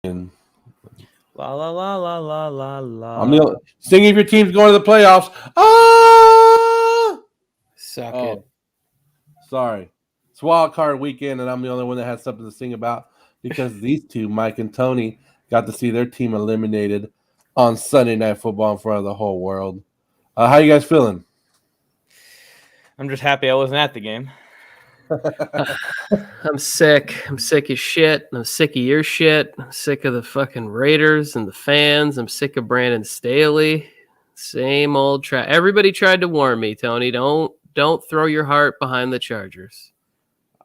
And La la la la la la la. I'm the sing if your team's going to the playoffs. Ah! Suck it. Sorry. It's wild card weekend, and I'm the only one that has something to sing about because these two, Mike and Tony, got to see their team eliminated on Sunday Night Football in front of the whole world. How you guys feeling? I'm just happy I wasn't at the game. I'm sick. I'm sick as shit. I'm sick of your shit. I'm sick of the fucking Raiders and the fans. I'm sick of Brandon Staley. Same old Everybody tried to warn me, Tony. Don't throw your heart behind the Chargers.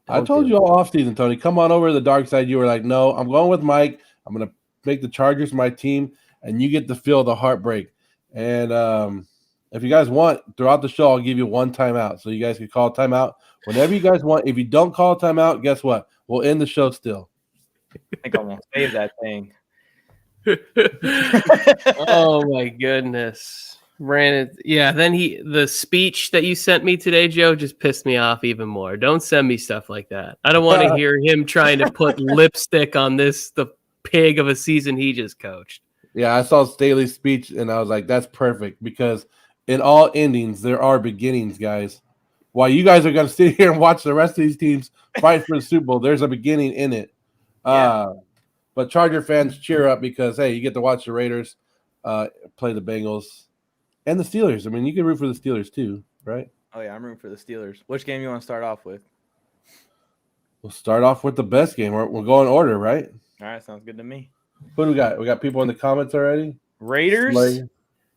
I told you all off season, Tony. Come on over to the dark side. You were like, no, I'm going with Mike. I'm going to make the Chargers my team, and you get to feel the heartbreak. And if you guys want, throughout the show, I'll give you one timeout. So you guys can call a timeout whenever you guys want. If you don't call a timeout, guess what? We'll end the show still. I think I'm going to save that thing. Oh, my goodness. Brandon, yeah, then the speech that you sent me today, Joe, just pissed me off even more. Don't send me stuff like that. I don't want to hear him trying to put lipstick on the pig of a season he just coached. Yeah, I saw Staley's speech, and I was like, that's perfect, because in all endings, there are beginnings, guys. While you guys are going to sit here and watch the rest of these teams fight for the Super Bowl, there's a beginning in it. Yeah. But Charger fans, cheer up because, hey, you get to watch the Raiders play the Bengals. And the Steelers. I mean, you can root for the Steelers too, right? Oh, yeah, I'm rooting for the Steelers. Which game you want to start off with? We'll start off with the best game. We'll go in order, right? All right, sounds good to me. Who do we got? We got people in the comments already? Raiders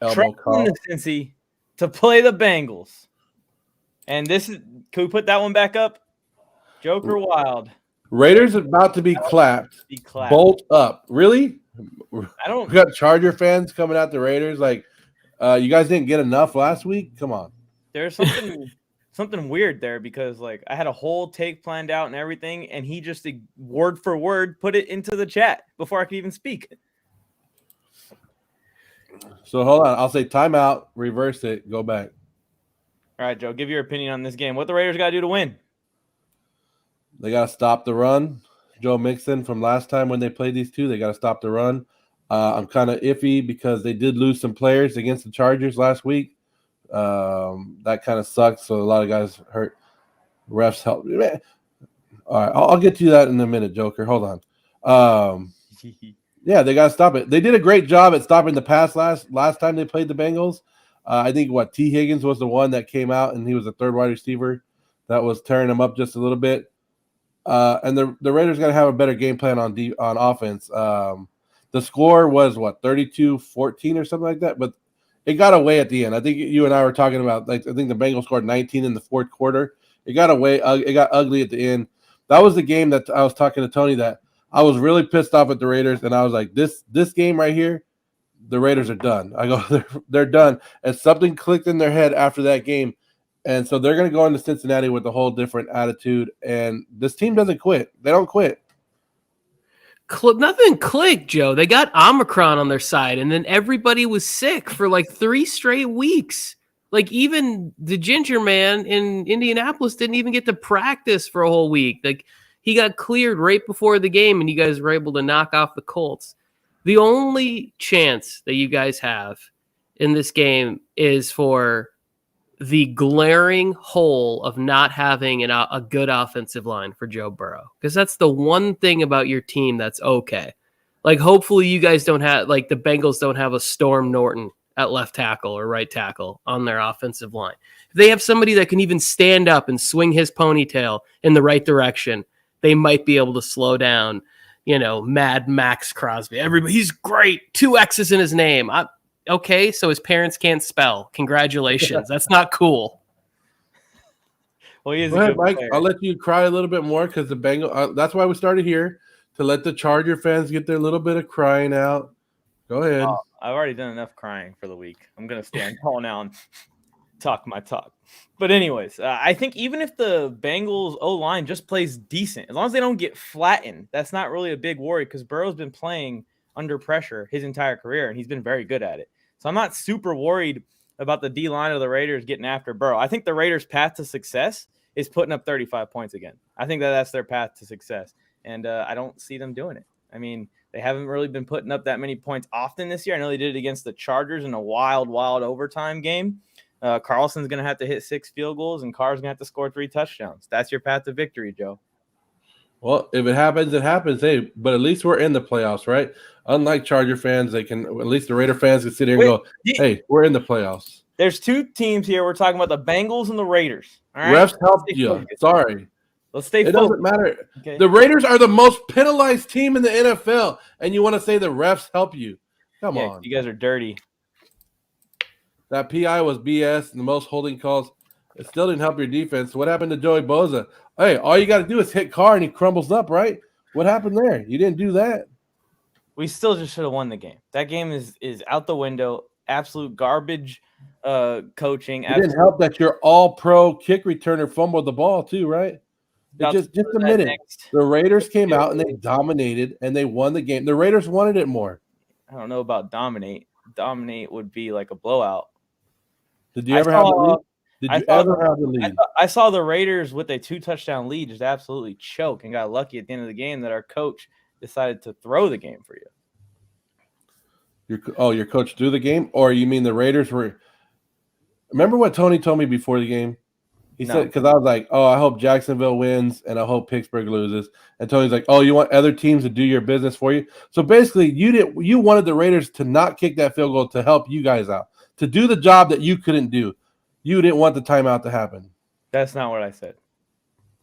traveling to Cincy to play the Bengals. And this is – can we put that one back up? Joker Wild. Raiders about to be clapped. Bolt up. Really? We got Charger fans coming out the Raiders like – you guys didn't get enough last week? Come on. There's something weird there because, like, I had a whole take planned out and everything, and he just word for word put it into the chat before I could even speak. So hold on. I'll say timeout, reverse it, go back. All right, Joe, give your opinion on this game. What the Raiders got to do to win? They got to stop the run. Joe Mixon from last time when they played these two, they got to stop the run. I'm kind of iffy because they did lose some players against the Chargers last week. That kind of sucks. So a lot of guys hurt. Refs help. Man. All right, I'll get to that in a minute, Joker. Hold on. Yeah, they got to stop it. They did a great job at stopping the pass last time they played the Bengals. I think T. Higgins was the one that came out, and he was the third wide receiver that was tearing them up just a little bit. And the Raiders got to have a better game plan on offense. The score was 32-14 or something like that, but it got away at the end. I think you and I were talking about, like, I think the Bengals scored 19 in the fourth quarter. It got away. It got ugly at the end. That was the game that I was talking to Tony that I was really pissed off at the Raiders, and I was like, this game right here, the Raiders are done. I go, they're done. And something clicked in their head after that game, and so they're going to go into Cincinnati with a whole different attitude, and this team doesn't quit. They don't quit. Nothing clicked, Joe. They got Omicron on their side, and then everybody was sick for like 3 straight weeks. Like, even the ginger man in Indianapolis didn't even get to practice for a whole week. Like, he got cleared right before the game, and you guys were able to knock off the Colts. The only chance that you guys have in this game is for the glaring hole of not having a good offensive line for Joe Burrow. Because that's the one thing about your team that's okay. Like, hopefully you guys don't have, like, the Bengals don't have a Storm Norton at left tackle or right tackle on their offensive line. If they have somebody that can even stand up and swing his ponytail in the right direction, they might be able to slow down, Mad Max Crosby. Everybody, he's great. 2 X's in his name. Okay, so his parents can't spell. Congratulations. That's not cool. Well, he is Go ahead, Mike. Player. I'll let you cry a little bit more because the Bengals. That's why we started here, to let the Charger fans get their little bit of crying out. Go ahead. I've already done enough crying for the week. I'm going to stand tall now and talk my talk. But anyways, I think even if the Bengals O-line just plays decent, as long as they don't get flattened, that's not really a big worry because Burrow's been playing under pressure his entire career, and he's been very good at it. So I'm not super worried about the D-line of the Raiders getting after Burrow. I think the Raiders' path to success is putting up 35 points again. I think that's their path to success, and I don't see them doing it. I mean, They haven't really been putting up that many points often this year. I know they did it against the Chargers in a wild overtime game. Carlson's going to have to hit 6 field goals, and Carr's going to have to score 3 touchdowns. That's your path to victory, Joe. Well, if it happens, it happens. Hey, but at least we're in the playoffs, right? Unlike Charger fans, they can at least the Raider fans can sit here and go, "Hey, we're in the playoffs." There's 2 teams here. We're talking about the Bengals and the Raiders. All right? Refs helped you. Sorry. Let's stay focused. It doesn't matter. Okay. The Raiders are the most penalized team in the NFL, and you want to say the refs help you? Come on. You guys are dirty. That PI was BS and the most holding calls. It still didn't help your defense. What happened to Joey Bosa? Hey, all you got to do is hit Carr and he crumbles up, right? What happened there? You didn't do that. We still just should have won the game. That game is out the window. Absolute garbage coaching. It didn't help that your all-pro kick returner fumbled the ball too, right? Just a minute. The Raiders came out and they dominated and they won the game. The Raiders wanted it more. I don't know about dominate. Dominate would be like a blowout. Did you ever have the lead? Did you ever have the lead? I saw the Raiders with a 2-touchdown lead just absolutely choke and got lucky at the end of the game that our coach decided to throw the game for you. Your coach threw the game? Or you mean the Raiders were – remember what Tony told me before the game? He said, because I was like, oh, I hope Jacksonville wins and I hope Pittsburgh loses. And Tony's like, oh, you want other teams to do your business for you? So basically, you wanted the Raiders to not kick that field goal to help you guys out, to do the job that you couldn't do. You didn't want the timeout to happen. That's not what I said.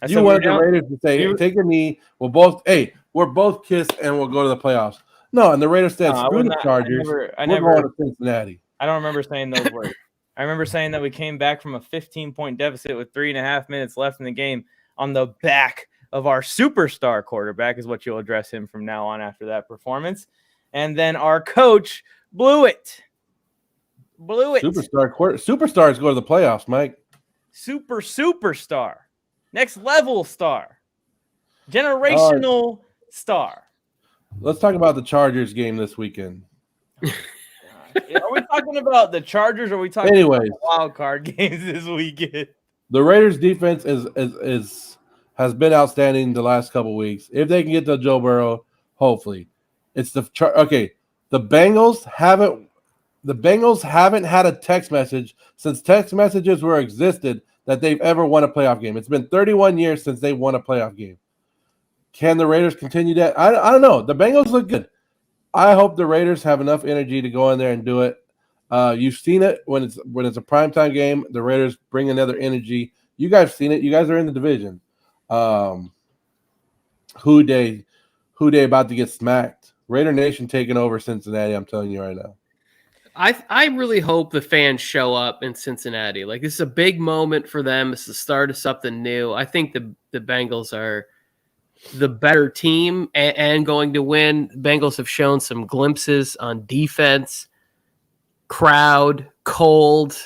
You wanted the Raiders to say, hey, take a knee. We're both kiss and we'll go to the playoffs. No, and the Raiders said, screw the Chargers. We're going to Cincinnati. I don't remember saying those words. I remember saying that we came back from a 15-point deficit with 3.5 minutes left in the game on the back of our superstar quarterback is what you'll address him from now on after that performance. And then our coach blew it. Superstars go to the playoffs, Mike. Superstar. Next level star. Generational star. Let's talk about the Chargers game this weekend. Are we talking about the Chargers or are we talking about wild card games this weekend? The Raiders defense has been outstanding the last couple weeks. If they can get to Joe Burrow, hopefully. The Bengals haven't had a text message since text messages were existed that they've ever won a playoff game. It's been 31 years since they won a playoff game. Can the Raiders continue that? I don't know. The Bengals look good. I hope the Raiders have enough energy to go in there and do it. You've seen it when it's a primetime game. The Raiders bring another energy. You guys have seen it. You guys are in the division. Who day about to get smacked. Raider Nation taking over Cincinnati. I'm telling you right now. I really hope the fans show up in Cincinnati. Like, this is a big moment for them. It's the start of something new. I think the Bengals are the better team and going to win. Bengals have shown some glimpses on defense, crowd, cold.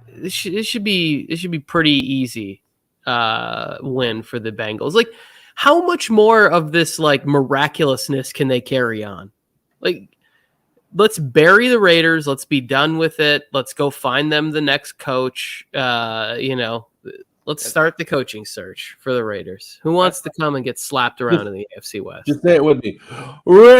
This should be pretty easy win for the Bengals. Like, how much more of this like miraculousness can they carry on? Like, let's bury the Raiders. Let's be done with it. Let's go find them the next coach. Let's start the coaching search for the Raiders. Who wants to come and get slapped around in the AFC West? Just say it with me. Raiders.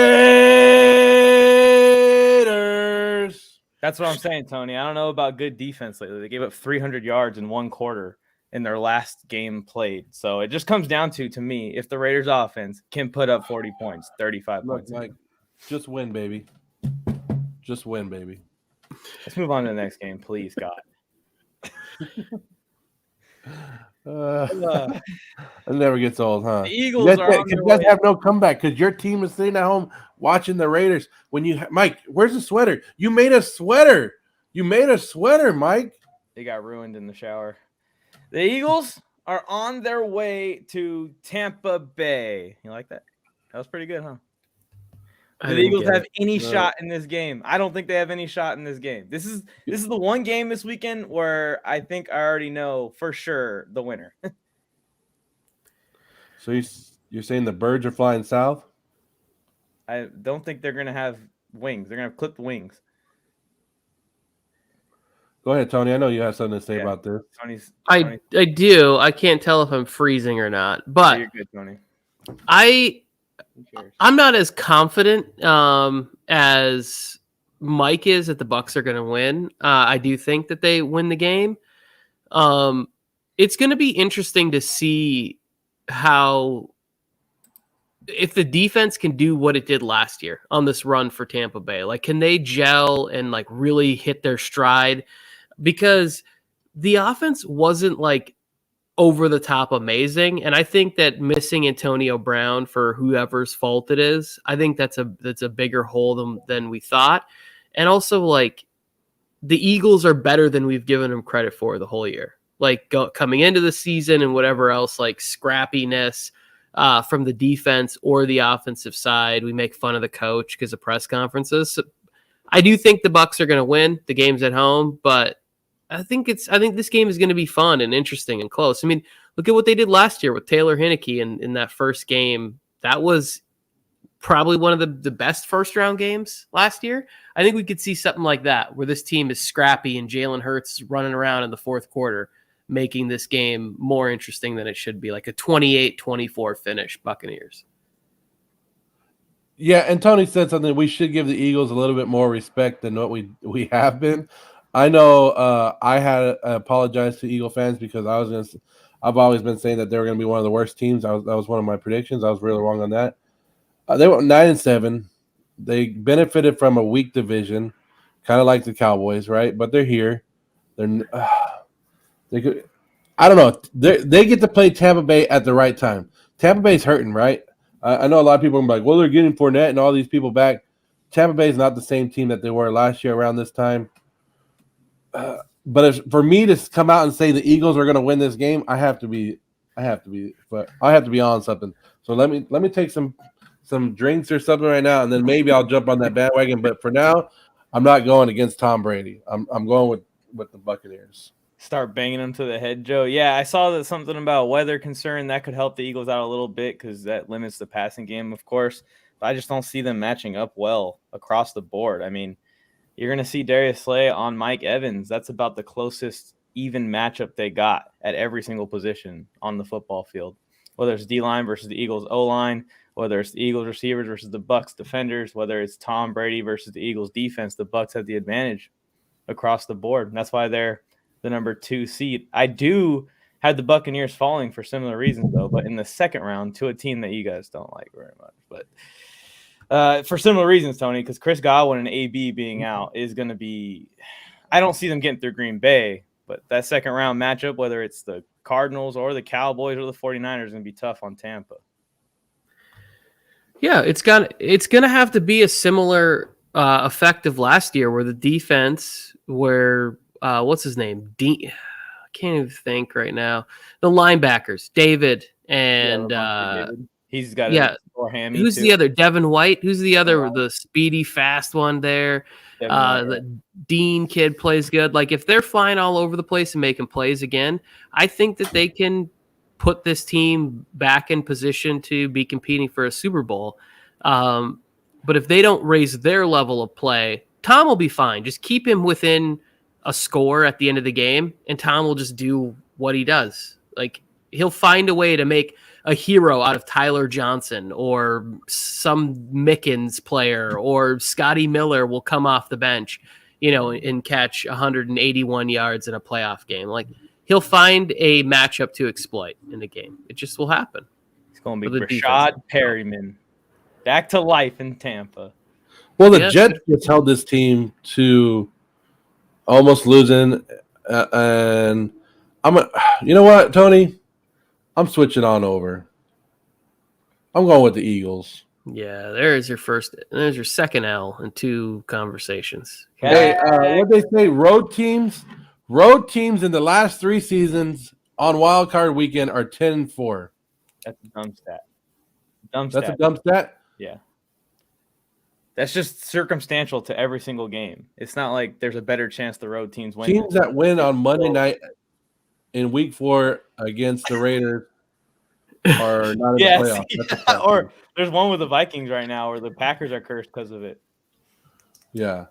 That's what I'm saying, Tony. I don't know about good defense lately. They gave up 300 yards in one quarter in their last game played. So it just comes down to me, if the Raiders offense can put up 40 points, 35 points. Like, just win, baby. Just win, baby. Let's move on to the next game, please, God. It never gets old, huh? The Eagles you guys have no comeback because your team is sitting at home watching the Raiders. Mike, where's the sweater? You made a sweater. Mike. They got ruined in the shower. The Eagles are on their way to Tampa Bay. You like that? That was pretty good, huh? Do the Eagles have any shot in this game? I don't think they have any shot in this game. This is the one game this weekend where I think I already know for sure the winner. So you're saying the birds are flying south? I don't think they're going to have wings. They're going to have clipped wings. Go ahead, Tony. I know you have something to say about this. I do. I can't tell if I'm freezing or not, but you're good, Tony. I'm not as confident as Mike is that the Bucs are going to win. I do think that they win the game. It's going to be interesting to see how if the defense can do what it did last year on this run for Tampa Bay. Like, can they gel and like really hit their stride? Because the offense wasn't like over the top amazing, and I think that missing Antonio Brown for whoever's fault it is, I think that's a bigger hole than we thought. And also, like, the Eagles are better than we've given them credit for the whole year. Like, coming into the season and whatever else, like scrappiness from the defense or the offensive side. We make fun of the coach because of press conferences. So I do think the Bucs are going to win. The game's at home, but I think this game is going to be fun and interesting and close. I mean, look at what they did last year with Taylor Heinicke in that first game. That was probably one of the best first round games last year. I think we could see something like that where this team is scrappy and Jalen Hurts is running around in the fourth quarter, making this game more interesting than it should be, like a 28-24 finish, Buccaneers. Yeah, and Tony said something. We should give the Eagles a little bit more respect than what we have been. I know I had apologized to Eagle fans because I've always been saying that they were going to be one of the worst teams. That was one of my predictions. I was really wrong on that. They went 9-7. They benefited from a weak division, kind of like the Cowboys, right? But they're here. I don't know. They get to play Tampa Bay at the right time. Tampa Bay's hurting, right? I know a lot of people are like, well, they're getting Fournette and all these people back. Tampa Bay is not the same team that they were last year around this time. But for me to come out and say the Eagles are going to win this game, I have to be on something. So let me take some drinks or something right now, and then maybe I'll jump on that bandwagon. But for now, I'm not going against Tom Brady. I'm going with the Buccaneers. Start banging them to the head, Joe. Yeah, I saw that something about weather concern that could help the Eagles out a little bit because that limits the passing game, of course. But I just don't see them matching up well across the board. I mean, you're going to see Darius Slay on Mike Evans. That's about the closest even matchup they got at every single position on the football field. Whether it's D-line versus the Eagles O-line, whether it's the Eagles receivers versus the Bucs defenders, whether it's Tom Brady versus the Eagles defense, the Bucs have the advantage across the board. And that's why they're the number 2 seed. I do have the Buccaneers falling for similar reasons, though, but in the second round to a team that you guys don't like very much. But for similar reasons, Tony, because Chris Godwin and AB being out is going to be – I don't see them getting through Green Bay, but that second round matchup, whether it's the Cardinals or the Cowboys or the 49ers, is going to be tough on Tampa. Yeah, it's going to have to be a similar effect of last year where the defense where what's his name? I can't even think right now. The linebackers, David and he's got a sore hammy. Who's too. The other? Devin White. Who's the other? The speedy, fast one there. The Dean kid plays good. Like if they're flying all over the place and making plays again, I think that they can put this team back in position to be competing for a Super Bowl. But if they don't raise their level of play, Tom will be fine. Just keep him within a score at the end of the game, and Tom will just do what he does. Like he'll find a way to make a hero out of Tyler Johnson or some Mickens player, or Scotty Miller will come off the bench, and catch 181 yards in a playoff game. Like he'll find a matchup to exploit in the game. It just will happen. It's going to be Rashad Perryman back to life in Tampa. Well, the Jets just held this team to almost losing, and you know what, Tony? I'm switching on over. I'm going with the Eagles. Yeah, there's your second L in 2 conversations. Hey, what they say? Road teams in the last 3 seasons on Wildcard weekend are 10-4. That's a dumb stat. That's a dumb stat? Yeah. That's just circumstantial to every single game. It's not like there's a better chance the road teams win. Teams that win on Monday night in week 4 against the Raiders are not in the playoffs. Yeah. Or there's one with the Vikings right now where the Packers are cursed because of it. Yeah.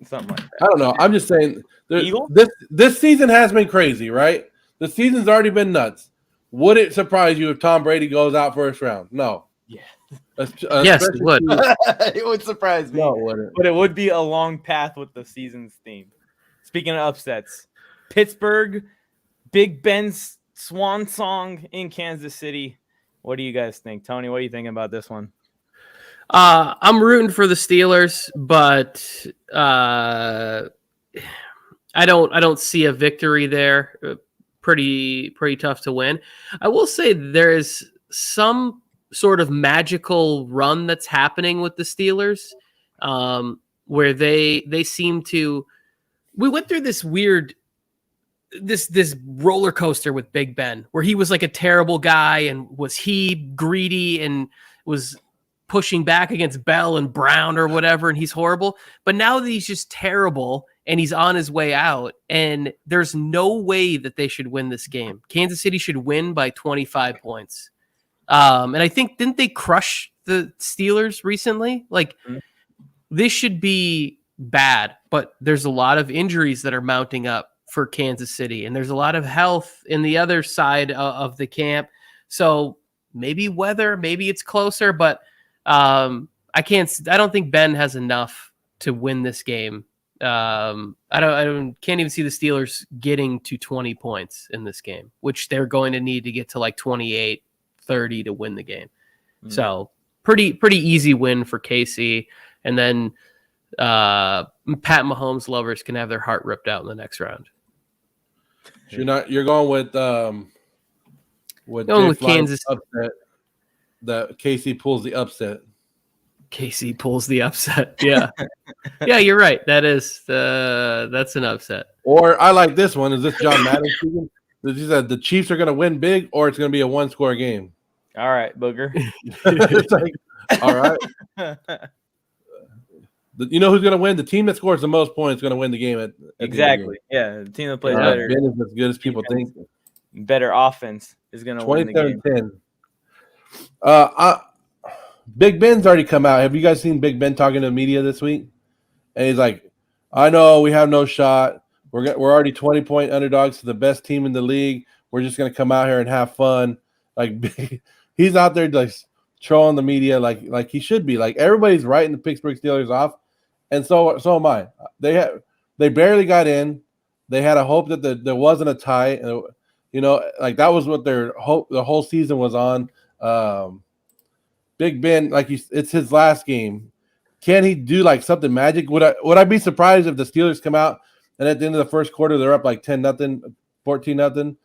Something like that. I don't know. I'm just saying this season has been crazy, right? The season's already been nuts. Would it surprise you if Tom Brady goes out first round? No. Yeah. Yes, it would. It would surprise me. No, it wouldn't. But it would be a long path with the season's theme. Speaking of upsets, Pittsburgh, Big Ben's swan song in Kansas City. What do you guys think? Tony, what are you thinking about this one? I'm rooting for the Steelers, but I don't see a victory there. Pretty tough to win. I will say there is some sort of magical run that's happening with the Steelers, where they seem to. We went through this weird this roller coaster with Big Ben, where he was like a terrible guy, and was he greedy and was pushing back against Bell and Brown or whatever, and he's horrible. But now that he's just terrible and he's on his way out, and there's no way that they should win this game. Kansas City should win by 25 points. And I think, didn't they crush the Steelers recently? Like, this should be bad, but there's a lot of injuries that are mounting up for Kansas City, and there's a lot of health in the other side of the camp. So maybe weather, maybe it's closer, but I don't think Ben has enough to win this game. Can't even see the Steelers getting to 20 points in this game, which they're going to need to get to like 28, 30 to win the game. So pretty easy win for KC. And then Pat Mahomes lovers can have their heart ripped out in the next round. You're going with Kansas. Upset. That KC pulls the upset. KC pulls the upset. Yeah. Yeah, you're right. That's an upset. Or I like this one. Is this John Madden season? He said the Chiefs are going to win big, or it's going to be a one-score game. All right, Booger. It's like, all right. You know who's going to win? The team that scores the most points is going to win the game. Exactly. Yeah, the team that plays better. Ben is as good as people think. Better offense is going to win the game. 27-10. Big Ben's already come out. Have you guys seen Big Ben talking to the media this week? And he's like, I know we have no shot. We're already 20-point underdogs to the best team in the league. We're just going to come out here and have fun. Like, he's out there like trolling the media like he should be. Like, everybody's writing the Pittsburgh Steelers off, and so am I. They barely got in. They had a hope that there wasn't a tie. You know, like that was what their hope the whole season was on. Big Ben, like it's his last game. Can he do like something magic? Would I be surprised if the Steelers come out and at the end of the first quarter they're up like 10-0, 14-0?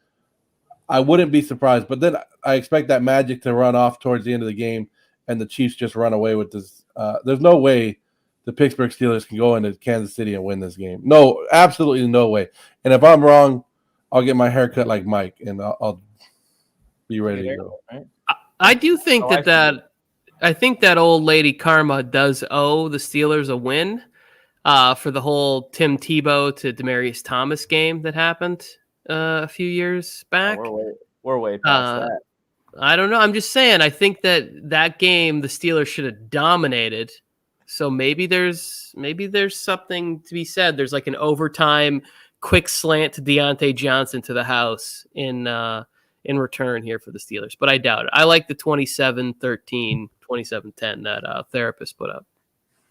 I wouldn't be surprised. But then I expect that magic to run off towards the end of the game and the Chiefs just run away with this. There's no way the Pittsburgh Steelers can go into Kansas City and win this game. No, absolutely no way. And if I'm wrong, I'll get my hair cut like Mike and I'll be ready to go. I do think I think that old lady Karma does owe the Steelers a win for the whole Tim Tebow to Demaryius Thomas game that happened a few years back. We're way past that. I don't know. I'm just saying. I think that game the Steelers should have dominated. So maybe there's something to be said. There's like an overtime quick slant to Deontay Johnson to the house in return here for the Steelers, but I doubt it. I like the 27-13, 27-10 that Therapist put up.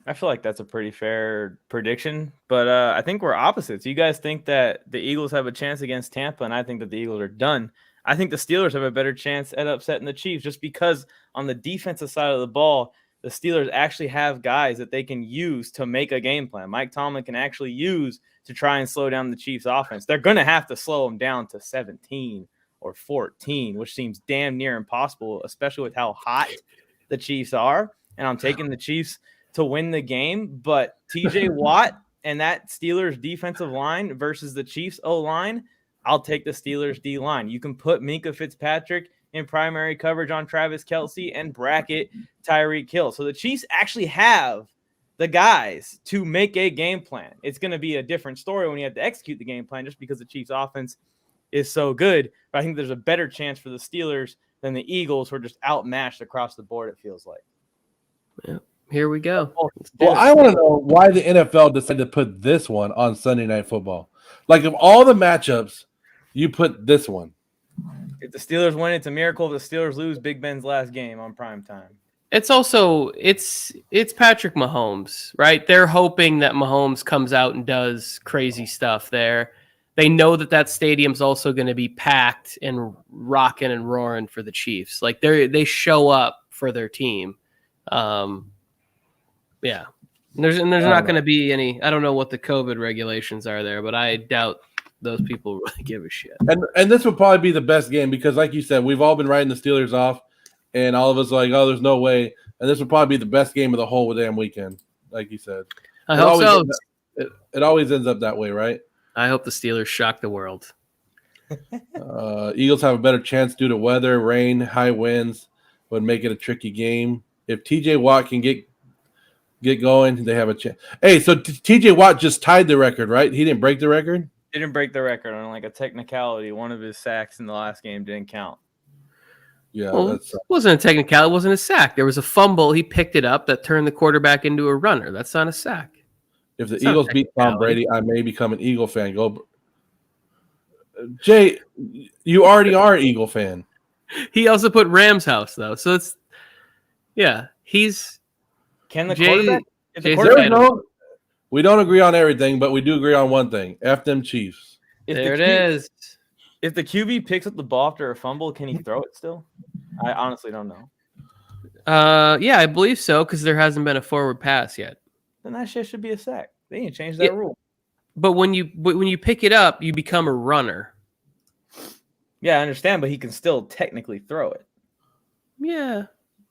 I feel like that's a pretty fair prediction, but I think we're opposites. You guys think that the Eagles have a chance against Tampa, and I think that the Eagles are done. I think the Steelers have a better chance at upsetting the Chiefs just because on the defensive side of the ball, the Steelers actually have guys that they can use to make a game plan. Mike Tomlin can actually use to try and slow down the Chiefs' offense. They're going to have to slow them down to 17 or 14, which seems damn near impossible, especially with how hot the Chiefs are. And I'm taking the Chiefs to win the game. But TJ Watt and that Steelers defensive line versus the Chiefs O-line, I'll take the Steelers D-line. You can put Minkah Fitzpatrick in primary coverage on Travis Kelce and bracket Tyreek Hill. So the Chiefs actually have the guys to make a game plan. It's going to be a different story when you have to execute the game plan just because the Chiefs offense is so good. But I think there's a better chance for the Steelers than the Eagles, who are just outmatched across the board, it feels like. Yeah, here we go. Well, I want to know why the NFL decided to put this one on Sunday Night Football. Like, of all the matchups, you put this one. If the Steelers win, it's a miracle. If the Steelers lose, Big Ben's last game on prime time. It's also it's Patrick Mahomes, right? They're hoping that Mahomes comes out and does crazy stuff there. They know that stadium's also going to be packed and rocking and roaring for the Chiefs. Like they show up for their team. Yeah. There's not going to be any. I don't know what the COVID regulations are there, but I doubt those people really give a shit. And this would probably be the best game because, like you said, we've all been writing the Steelers off, and all of us are like, oh, there's no way. And this would probably be the best game of the whole damn weekend, like you said. I hope so. It always ends up that way, right? I hope the Steelers shock the world. Eagles have a better chance due to weather, rain, high winds would make it a tricky game. If TJ Watt can get going, they have a chance. Hey, so TJ Watt just tied the record, right? He didn't break the record? Didn't break the record on like a technicality. One of his sacks in the last game didn't count. Yeah, it wasn't a technicality. It wasn't a sack. There was a fumble. He picked it up that turned the quarterback into a runner. That's not a sack. If the Eagles beat Tom Brady, I may become an Eagle fan. Go, Jay. You already are an Eagle fan. He also put Rams house though, so it's he's. Can the quarterback? We don't agree on everything, but we do agree on one thing: F them Chiefs. There it is. If the QB picks up the ball after a fumble, can he throw it still? I honestly don't know. Yeah, I believe so because there hasn't been a forward pass yet. Then that shit should be a sack. They didn't change that rule. But when you pick it up, you become a runner. Yeah, I understand, but he can still technically throw it. Yeah,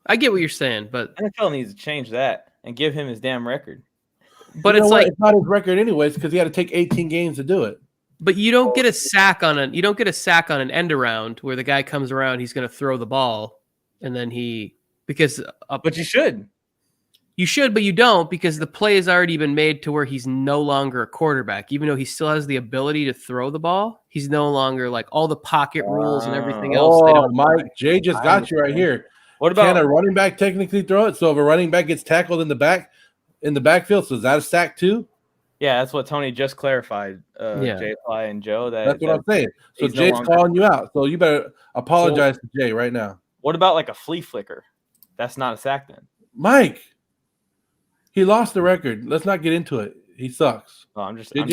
I get what you're saying, but NFL needs to change that and give him his damn record. But it's it's not his record anyways because he had to take 18 games to do it. But you don't get a sack on an end around where the guy comes around, he's going to throw the ball, and then but you should. You should, but you don't because the play has already been made to where he's no longer a quarterback. Even though he still has the ability to throw the ball, he's no longer like all the pocket rules and everything else. Oh, Mike, Jay just got you right here. What about can a running back technically throw it? So if a running back gets tackled in the backfield, so is that a sack too? Yeah, that's what Tony just clarified. Jay Fly and Joe. That's what I'm saying. So Jay's calling you out. So you better apologize to Jay right now. What about like a flea flicker? That's not a sack then. Mike, he lost the record. Let's not get into it. He sucks. Oh, I'm just I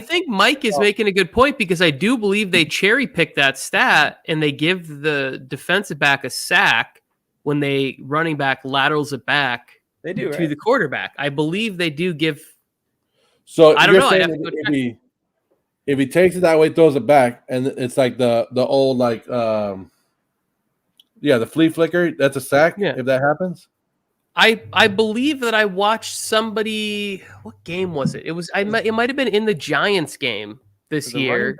think Mike is making a good point because I do believe they cherry pick that stat and they give the defensive back a sack when they running back laterals it back. They do to the quarterback. I believe they do give. So I don't know. If he takes it that way, throws it back, and it's like the old the flea flicker. That's a sack. Yeah. If that happens. I believe that I watched somebody. What game was it? It might have been in the Giants game this year.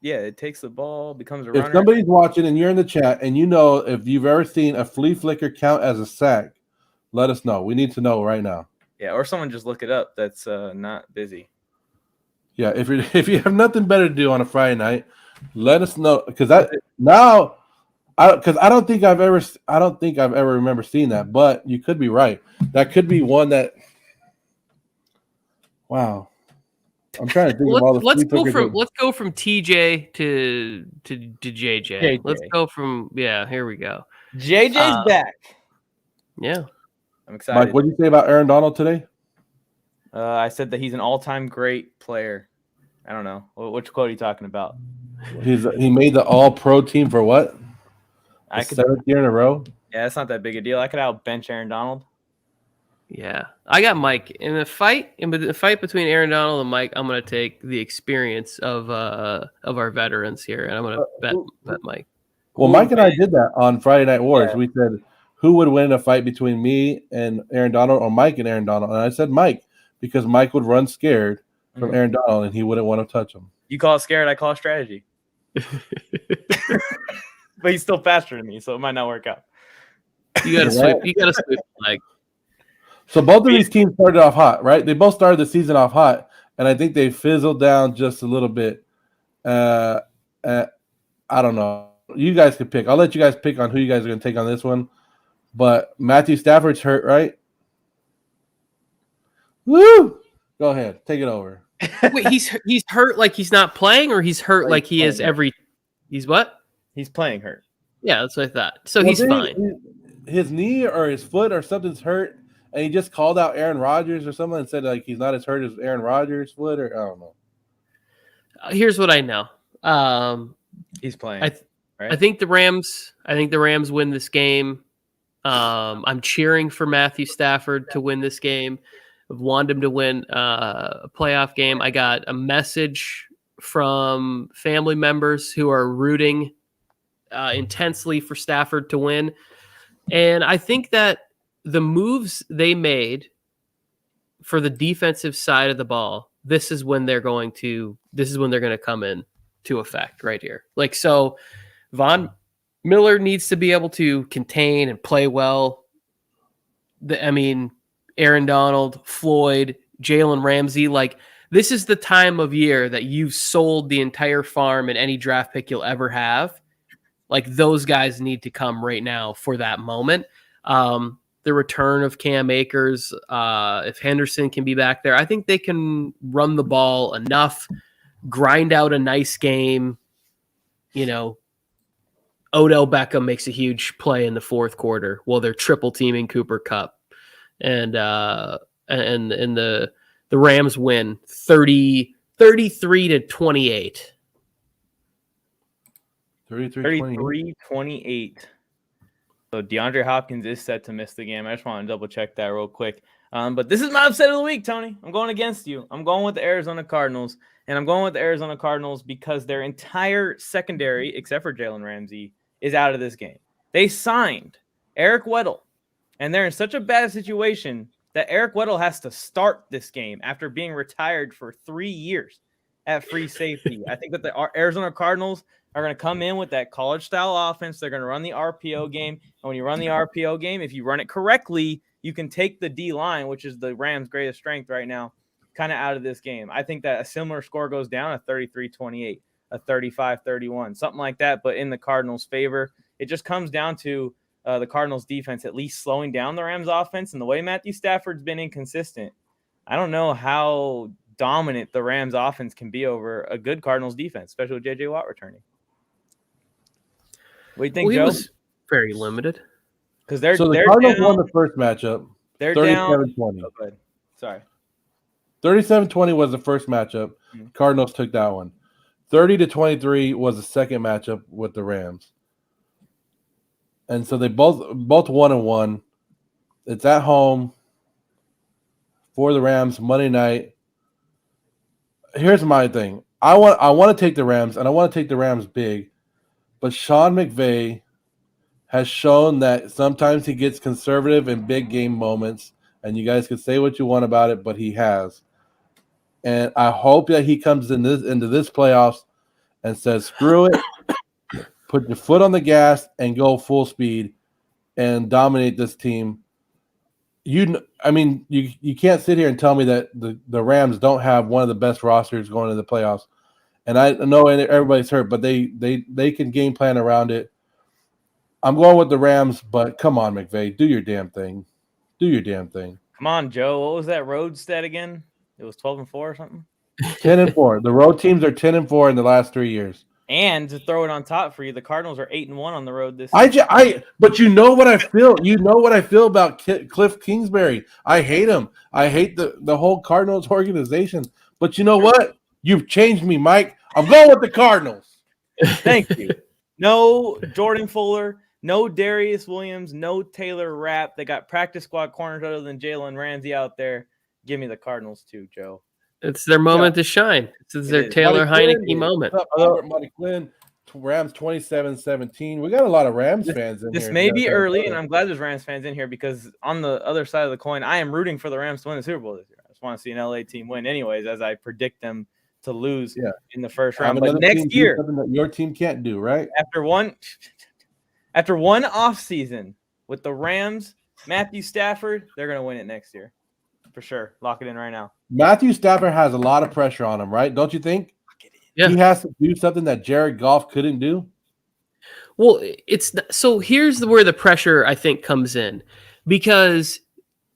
It takes the ball, becomes a runner. If somebody's watching and you're in the chat and you know if you've ever seen a flea flicker count as a sack, let us know. We need to know right now. Yeah, or someone just look it up. That's not busy. Yeah, if you have nothing better to do on a Friday night, let us know because I don't think I've ever remember seeing that, but you could be right. That could be one that. Wow, I'm trying to think of all the. Let's go from TJ to JJ. Let's go from Here we go. JJ's back. Yeah. I'm excited. Mike, what did you say about Aaron Donald today? I said that he's an all-time great player. I don't know. Which quote are you talking about? He made the all-pro team for what? Seventh year in a row? Yeah, that's not that big a deal. I could out-bench Aaron Donald. Yeah. I got Mike. In the fight between Aaron Donald and Mike, I'm going to take the experience of our veterans here, and I'm going to bet Mike. Well, Mike and I did that on Friday Night Wars. Yeah. We said, who would win a fight between me and Aaron Donald or Mike and Aaron Donald? And I said Mike because Mike would run scared from Aaron Donald and he wouldn't want to touch him. You call it scared, I call it strategy. But he's still faster than me, so it might not work out. You got to sweep. You got to sweep Mike. So both of these teams started off hot, right? They both started the season off hot, and I think they fizzled down just a little bit. I don't know. You guys can pick. I'll let you guys pick on who you guys are going to take on this one. But Matthew Stafford's hurt, right? Woo! Go ahead. Take it over. Wait, he's hurt like he's not playing, or he's hurt like he is every – he's what? He's playing hurt. Yeah, that's what I thought. So he's fine. his knee or his foot or something's hurt, and he just called out Aaron Rodgers or something and said like he's not as hurt as Aaron Rodgers' foot, or I don't know. Here's what I know. He's playing. right? I think the Rams win this game. I'm cheering for Matthew Stafford to win this game. I've wanted him to win a playoff game. I got a message from family members who are rooting intensely for Stafford to win. And I think that the moves they made for the defensive side of the ball, this is when they're going to come in to effect right here. Like, so Von Miller needs to be able to contain and play well. Aaron Donald, Floyd, Jalen Ramsey, like this is the time of year that you've sold the entire farm and any draft pick you'll ever have. Like those guys need to come right now for that moment. The return of Cam Akers, if Henderson can be back there, I think they can run the ball enough, grind out a nice game. Odell Beckham makes a huge play in the fourth quarter while they're triple teaming Cooper Kupp. And the Rams win 33-28. 33-28. So DeAndre Hopkins is set to miss the game. I just want to double check that real quick. But this is my upset of the week, Tony. I'm going against you. I'm going with the Arizona Cardinals. And I'm going with the Arizona Cardinals because their entire secondary, except for Jalen Ramsey, is out of this game. They signed Eric Weddle. And they're in such a bad situation that Eric Weddle has to start this game after being retired for 3 years at free safety. I think that the Arizona Cardinals are going to come in with that college-style offense. They're going to run the RPO game. And when you run the RPO game, if you run it correctly, you can take the D-line, which is the Rams' greatest strength right now, kind of out of this game. I think that a similar score goes down, a 33-28, a 35-31, something like that, but in the Cardinals' favor. It just comes down to the Cardinals defense at least slowing down the Rams offense, and the way Matthew Stafford's been inconsistent, I don't know how dominant the Rams offense can be over a good Cardinals defense, especially with J.J. Watt returning. What do you think, Joe? He was very limited. Because the Cardinals won the first matchup. They're 37-20. Oh, good. Sorry. 37-20 was the first matchup. Mm-hmm. Cardinals took that one. 30-23 was the second matchup with the Rams. And so they both 1-1. It's at home for the Rams Monday night. Here's my thing. I want to take the Rams, and I want to take the Rams big. But Sean McVay has shown that sometimes he gets conservative in big game moments, and you guys can say what you want about it, but he has. And I hope that he comes into this playoffs and says, screw it. Put your foot on the gas and go full speed and dominate this team. You can't sit here and tell me that the Rams don't have one of the best rosters going into the playoffs. And I know everybody's hurt, but they can game plan around it. I'm going with the Rams, but come on, McVay, do your damn thing. Do your damn thing. Come on, Joe. What was that road stat again? It was 12-4 or something? 10-4. The road teams are 10-4 in the last 3 years. And to throw it on top for you, the Cardinals are 8-1 on the road this season. But you know what I feel. You know what I feel about Cliff Kingsbury. I hate him. I hate the whole Cardinals organization. But you know what? You've changed me, Mike. I'm going with the Cardinals. Thank you. No Jordan Fuller, no Darius Williams, no Taylor Rapp. They got practice squad corners other than Jalen Ramsey out there. Give me the Cardinals too, Joe. It's their moment to shine. It's their Taylor Heineke moment. Monty Quinn, Rams 27-17. We got a lot of Rams fans in here. This may be early, and I'm glad there's Rams fans in here because on the other side of the coin, I am rooting for the Rams to win the Super Bowl this year. I just want to see an LA team win anyways, as I predict them to lose in the first round. But next year, something that your team can't do, right? After one offseason with the Rams, Matthew Stafford, they're going to win it next year. For sure. Lock it in right now. Matthew Stafford has a lot of pressure on him, right? Don't you think? Yeah. He has to do something that Jared Goff couldn't do. Well, here's where the pressure, I think, comes in. Because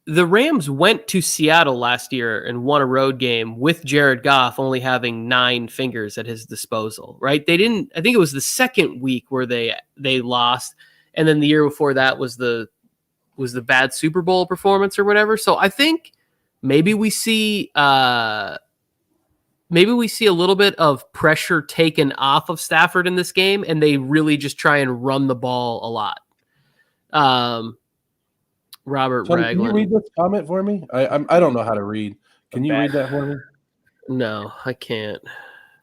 the Rams went to Seattle last year and won a road game with Jared Goff only having 9 fingers at his disposal, right? I think it was the second week where they lost. And then the year before that was the was the bad Super Bowl performance or whatever. So I think maybe we see a little bit of pressure taken off of Stafford in this game, and they really just try and run the ball a lot. Robert Tony, can you Ragland. read this comment for me? I don't know how to read. Can you read that for me? No, I can't.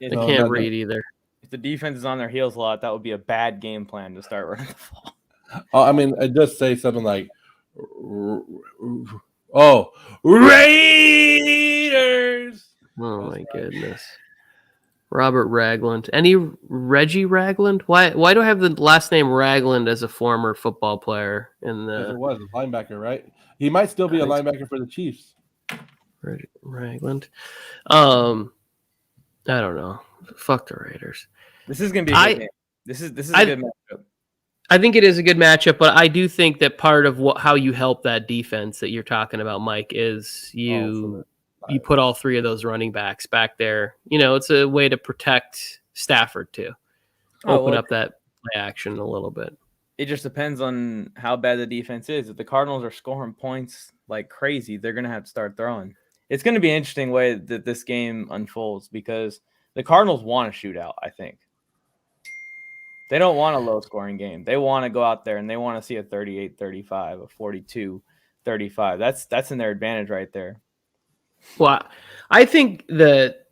If, I can't read either. if the defense is on their heels a lot, that would be a bad game plan to start running the ball. Oh, I mean, I just say something like, "Oh, Raiders." Oh my goodness. Robert Ragland. Any Reggie Ragland? Why do I have the last name Ragland as a former football player in It the was a linebacker, right? He might still be a linebacker for the Chiefs. Reggie Ragland? I don't know. Fuck the Raiders. This is gonna be a good game. This is a good matchup. I think it is a good matchup, but I do think that part of how you help that defense that you're talking about, Mike, is you put all three of those running backs back there. It's a way to protect Stafford too. Open up that play action a little bit. It just depends on how bad the defense is. If the Cardinals are scoring points like crazy, they're going to have to start throwing. It's going to be an interesting way that this game unfolds because the Cardinals want a shootout, I think. They don't want a low-scoring game. They want to go out there and they want to see a 38-35, a 42-35. That's in their advantage right there. Well, I think that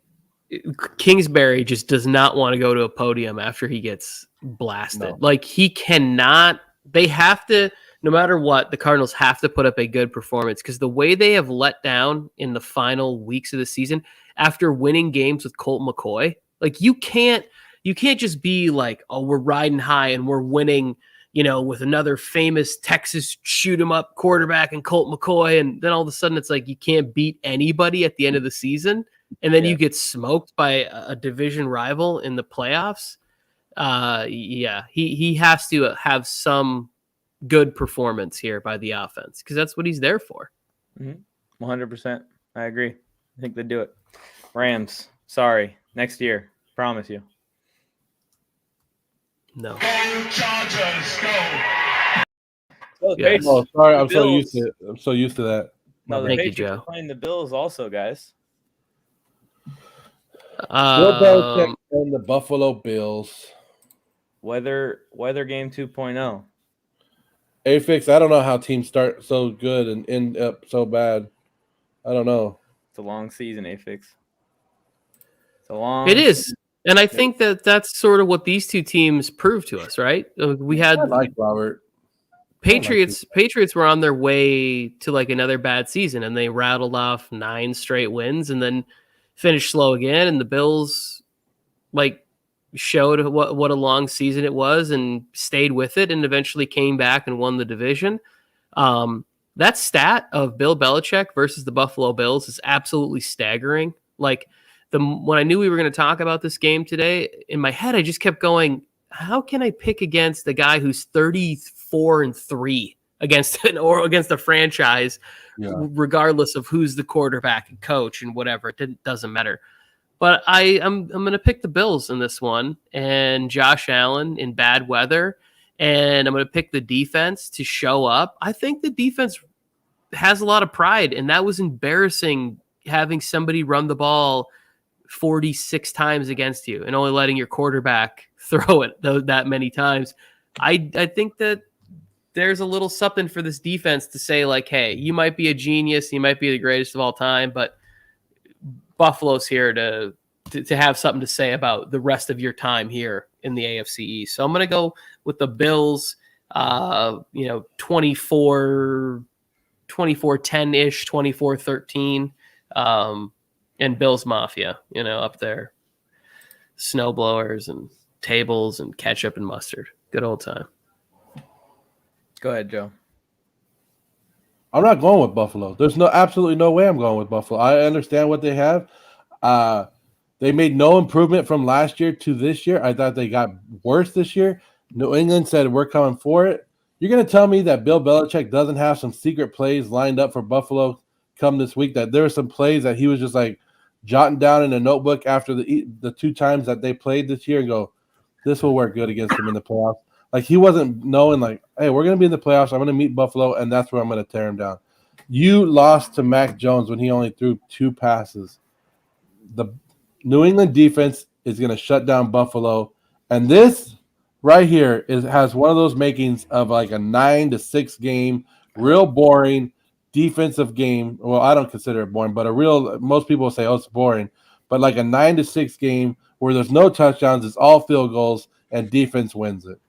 Kingsbury just does not want to go to a podium after he gets blasted. No. Like he cannot. They have to, no matter what, the Cardinals have to put up a good performance because the way they have let down in the final weeks of the season after winning games with Colt McCoy, like you can't just be like, oh, we're riding high and we're winning, with another famous Texas shoot 'em up quarterback and Colt McCoy. And then all of a sudden it's like, you can't beat anybody at the end of the season. And then you get smoked by a division rival in the playoffs. He has to have some good performance here by the offense because that's what he's there for. 100%. I agree. I think they do it. Rams, sorry. Next year. Promise you. No. Chargers, go. Yes. Oh, sorry. I'm Bills. so used to that. No, the Thank you, Patriots Joe. are playing the Bills also, guys. Bill Belichick and the Buffalo Bills. Weather game 2.0. Afix, I don't know how teams start so good and end up so bad. I don't know. It's a long season, Afix. It's a long. It is. And I think that that's sort of what these two teams proved to us, right? We had I like Robert. Patriots were on their way to like another bad season and they rattled off 9 straight wins and then finished slow again. And the Bills like showed what a long season it was and stayed with it and eventually came back and won the division. That stat of Bill Belichick versus the Buffalo Bills is absolutely staggering. Like when I knew we were going to talk about this game today, in my head, I just kept going, how can I pick against the guy who's 34-3 against a franchise, regardless of who's the quarterback and coach and whatever? It doesn't matter. But I'm going to pick the Bills in this one and Josh Allen in bad weather, and I'm going to pick the defense to show up. I think the defense has a lot of pride, and that was embarrassing having somebody run the ball 46 times against you and only letting your quarterback throw it that many times. I think that there's a little something for this defense to say like, hey, you might be a genius, you might be the greatest of all time, but Buffalo's here to have something to say about the rest of your time here in the AFC East. So I'm going to go with the Bills, 24-10-ish, 24-13. And Bills Mafia, up there. Snowblowers and tables and ketchup and mustard. Good old time. Go ahead, Joe. I'm not going with Buffalo. There's absolutely no way I'm going with Buffalo. I understand what they have. They made no improvement from last year to this year. I thought they got worse this year. New England said we're coming for it. You're going to tell me that Bill Belichick doesn't have some secret plays lined up for Buffalo come this week, that there were some plays that he was just like jotting down in a notebook after the 2 times that they played this year and go, this will work good against them in the playoffs. Like he wasn't knowing like, hey, we're gonna be in the playoffs. I'm gonna meet Buffalo, and that's where I'm gonna tear him down. You lost to Mac Jones when he only threw 2 passes. The New England defense is gonna shut down Buffalo, and this right here has one of those makings of like a 9-6 game, real boring defensive game. Well, I don't consider it boring, but most people say, oh, it's boring. But like a 9-6 game where there's no touchdowns, it's all field goals, and defense wins it.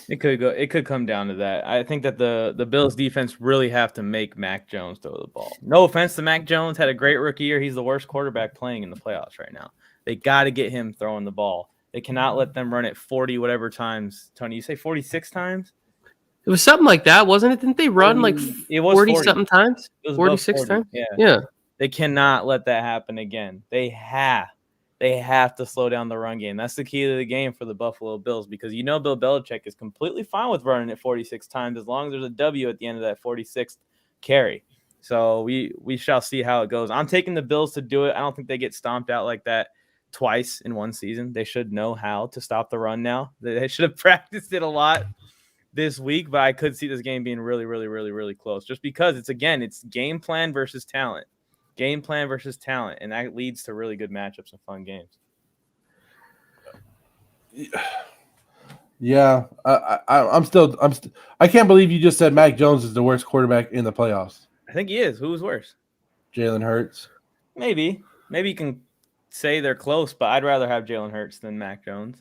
It could come down to that. I think that the Bills defense really have to make Mac Jones throw the ball. No offense to Mac Jones, had a great rookie year. He's the worst quarterback playing in the playoffs right now. They got to get him throwing the ball. They cannot let them run it 40 whatever times. Tony, you say 46 times? It was something like that, wasn't it? Didn't they run like 40 something times? 46 times? Yeah. They cannot let that happen again. They have to slow down the run game. That's the key to the game for the Buffalo Bills, because you know Bill Belichick is completely fine with running it 46 times as long as there's a W at the end of that 46th carry. So we shall see how it goes. I'm taking the Bills to do it. I don't think they get stomped out like that twice in one season. They should know how to stop the run now. They should have practiced it a lot this week, but I could see this game being really, really, really, really close just because it's game plan versus talent. Game plan versus talent, and that leads to really good matchups and fun games. Yeah, I can't believe you just said Mac Jones is the worst quarterback in the playoffs. I think he is. Who's worse? Jalen Hurts. Maybe you can say they're close, but I'd rather have Jalen Hurts than Mac Jones.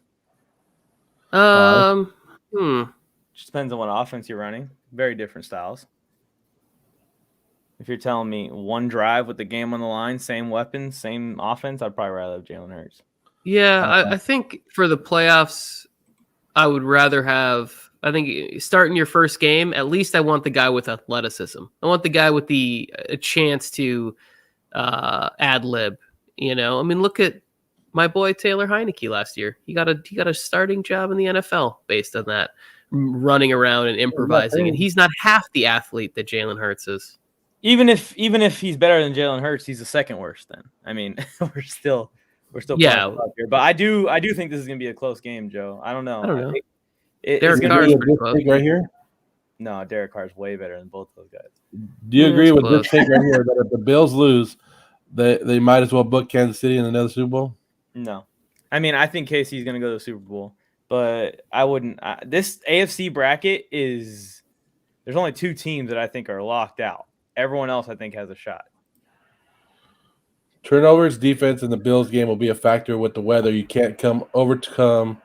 Just depends on what offense you're running. Very different styles. If you're telling me one drive with the game on the line, same weapons, same offense, I'd probably rather have Jalen Hurts. Yeah, I think for the playoffs, I would rather have, I think starting your first game, at least I want the guy with athleticism. I want the guy with a chance to ad lib. You know, I mean, look at my boy Taylor Heineke last year. He got a starting job in the NFL based on that, running around and improvising. And he's not half the athlete that Jalen Hurts is. Even if he's better than Jalen Hurts, he's the second worst. Then I mean, we're still yeah. Here. But I do think this is gonna be a close game, Joe. I don't know. Derek Carr is pretty close. Right here. No, Derek Carr is way better than both those guys. Do you agree with this take right here that if the Bills lose, they might as well book Kansas City in another Super Bowl? No, I mean I think KC's gonna go to the Super Bowl, but I wouldn't. This AFC bracket there's only 2 teams that I think are locked out. Everyone else, I think, has a shot. Turnovers, defense, in the Bills game will be a factor with the weather. You can't overcome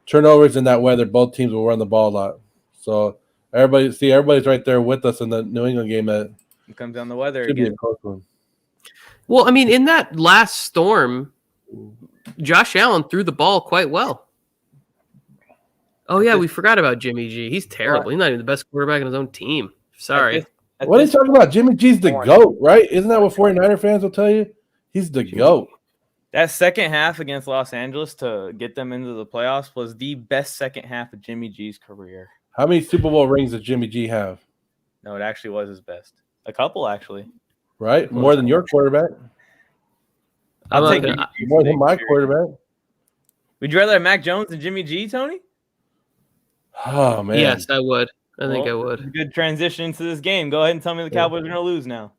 turnovers in that weather. Both teams will run the ball a lot. So everybody's right there with us in the New England game. That it comes down the weather again. Be a close one. Well, I mean, in that last storm, Josh Allen threw the ball quite well. Oh yeah, we forgot about Jimmy G. He's terrible. What? He's not even the best quarterback on his own team. Sorry. What are you talking about? Jimmy G's the GOAT, right? Isn't that what 49er fans will tell you? He's the GOAT. That second half against Los Angeles to get them into the playoffs was the best second half of Jimmy G's career. How many Super Bowl rings does Jimmy G have? No, it actually was his best. A couple, actually. Right? More than your quarterback. I'll take more than my quarterback. Would you rather have Mac Jones than Jimmy G, Tony? Oh, man. Yes, I would. I think I would. Good transition into this game. Go ahead and tell me the Cowboys are going to lose now.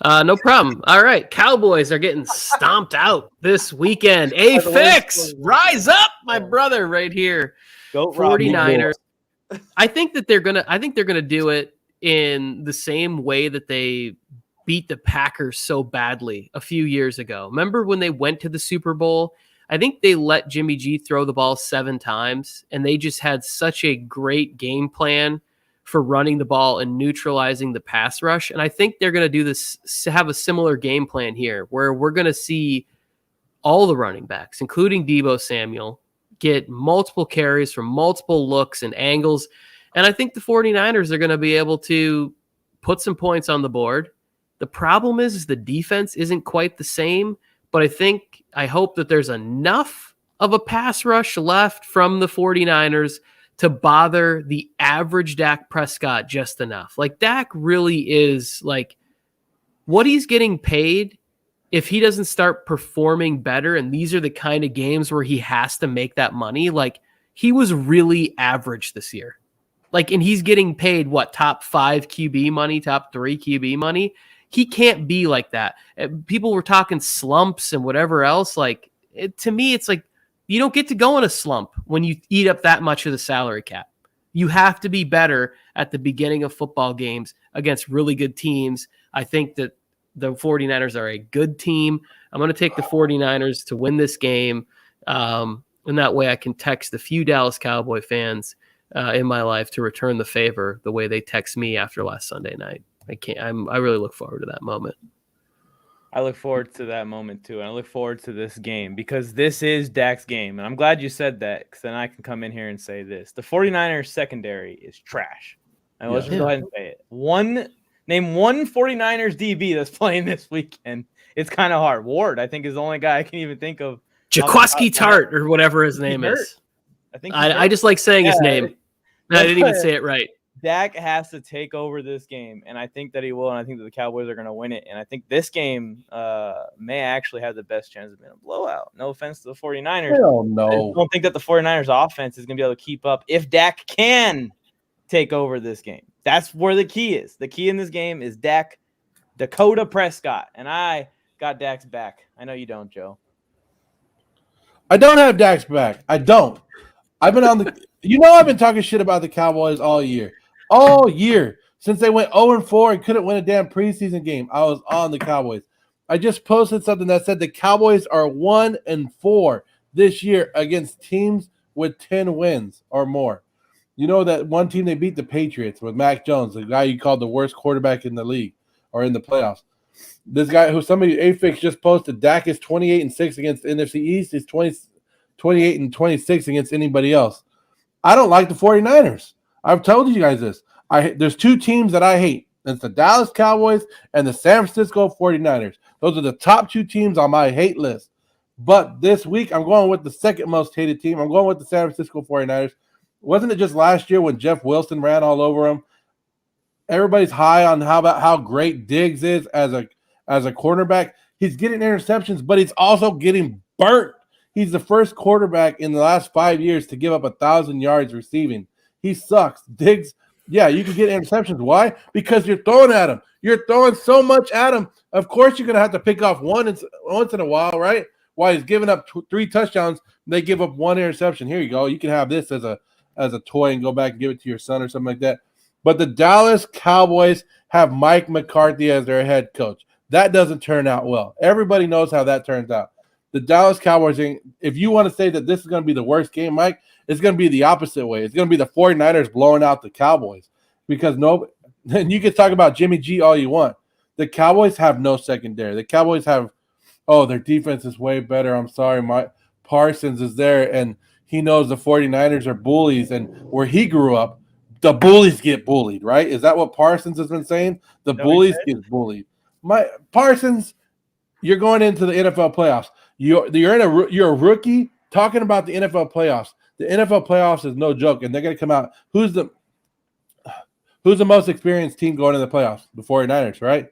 No problem. All right. Cowboys are getting stomped out this weekend. Fix. Rise up, my brother, right here. Go 49ers. I think they're gonna do it in the same way that they beat the Packers so badly a few years ago. Remember when they went to the Super Bowl? I think they let Jimmy G throw the ball 7 times, and they just had such a great game plan for running the ball and neutralizing the pass rush. And I think they're going to do this, have a similar game plan here, where we're going to see all the running backs, including Deebo Samuel, get multiple carries from multiple looks and angles. And I think the 49ers are going to be able to put some points on the board. The problem is the defense isn't quite the same, but I hope that there's enough of a pass rush left from the 49ers to bother the average Dak Prescott just enough. Like, Dak really is like what he's getting paid. If he doesn't start performing better, and these are the kind of games where he has to make that money, like, he was really average this year. Like, and he's getting paid what, top 5 QB money, top 3 QB money. He can't be like that. People were talking slumps and whatever else. Like, to me, it's like you don't get to go in a slump when you eat up that much of the salary cap. You have to be better at the beginning of football games against really good teams. I think that the 49ers are a good team. I'm going to take the 49ers to win this game. And that way I can text a few Dallas Cowboy fans in my life to return the favor the way they text me after last Sunday night. I really look forward to that moment. I look forward to that moment too. And I look forward to this game because this is Dak's game. And I'm glad you said that because then I can come in here and say this. The 49ers secondary is trash. And let's just go ahead and say it. Name one 49ers DB that's playing this weekend. It's kind of hard. Ward, I think, is the only guy I can even think of. Jaquaski Tart or whatever his name is. I just like saying his name. I didn't even say it right. Dak has to take over this game, and I think that he will, and I think that the Cowboys are going to win it. And I think this game may actually have the best chance of being a blowout. No offense to the 49ers. Hell no. I don't think that the 49ers offense is going to be able to keep up if Dak can take over this game. That's where the key is. The key in this game is Dakota Prescott, and I got Dak's back. I know you don't, Joe. I don't have Dak's back. I don't. I've been talking shit about the Cowboys all year. All year. Since they went 0-4 and couldn't win a damn preseason game, I was on the Cowboys. I just posted something that said the Cowboys are 1-4 this year against teams with 10 wins or more. You know that one team they beat, the Patriots, with Mac Jones, the guy you called the worst quarterback in the league or in the playoffs. This guy who somebody Afix just posted, Dak is 28-6 against the NFC East. He's 28-26 against anybody else. I don't like the 49ers. I've told you guys this. There's 2 teams that I hate. It's the Dallas Cowboys and the San Francisco 49ers. Those are the top 2 teams on my hate list. But this week, I'm going with the second most hated team. I'm going with the San Francisco 49ers. Wasn't it just last year when Jeff Wilson ran all over them? Everybody's high on how great Diggs is as a cornerback. He's getting interceptions, but he's also getting burnt. He's the first quarterback in the last 5 years to give up 1,000 yards receiving. He sucks. Diggs, yeah, you can get interceptions. Why? Because you're throwing at him. You're throwing so much at him. Of course, you're going to have to pick off once in a while, right? While he's giving up 3 touchdowns, they give up 1 interception. Here you go. You can have this as a toy and go back and give it to your son or something like that. But the Dallas Cowboys have Mike McCarthy as their head coach. That doesn't turn out well. Everybody knows how that turns out. The Dallas Cowboys, if you want to say that this is going to be the worst game, Mike, it's going to be the opposite way. It's going to be the 49ers blowing out the Cowboys because and you can talk about Jimmy G all you want. The Cowboys have no secondary. The Cowboys have, their defense is way better. I'm sorry, Parsons is there, and he knows the 49ers are bullies, and where he grew up, the bullies get bullied, right? Is that what Parsons has been saying? The bullies get bullied. Parsons, you're going into the NFL playoffs. You're a rookie talking about the NFL playoffs. The NFL playoffs is no joke, and they're going to come out. Who's the most experienced team going into the playoffs? The 49ers, right?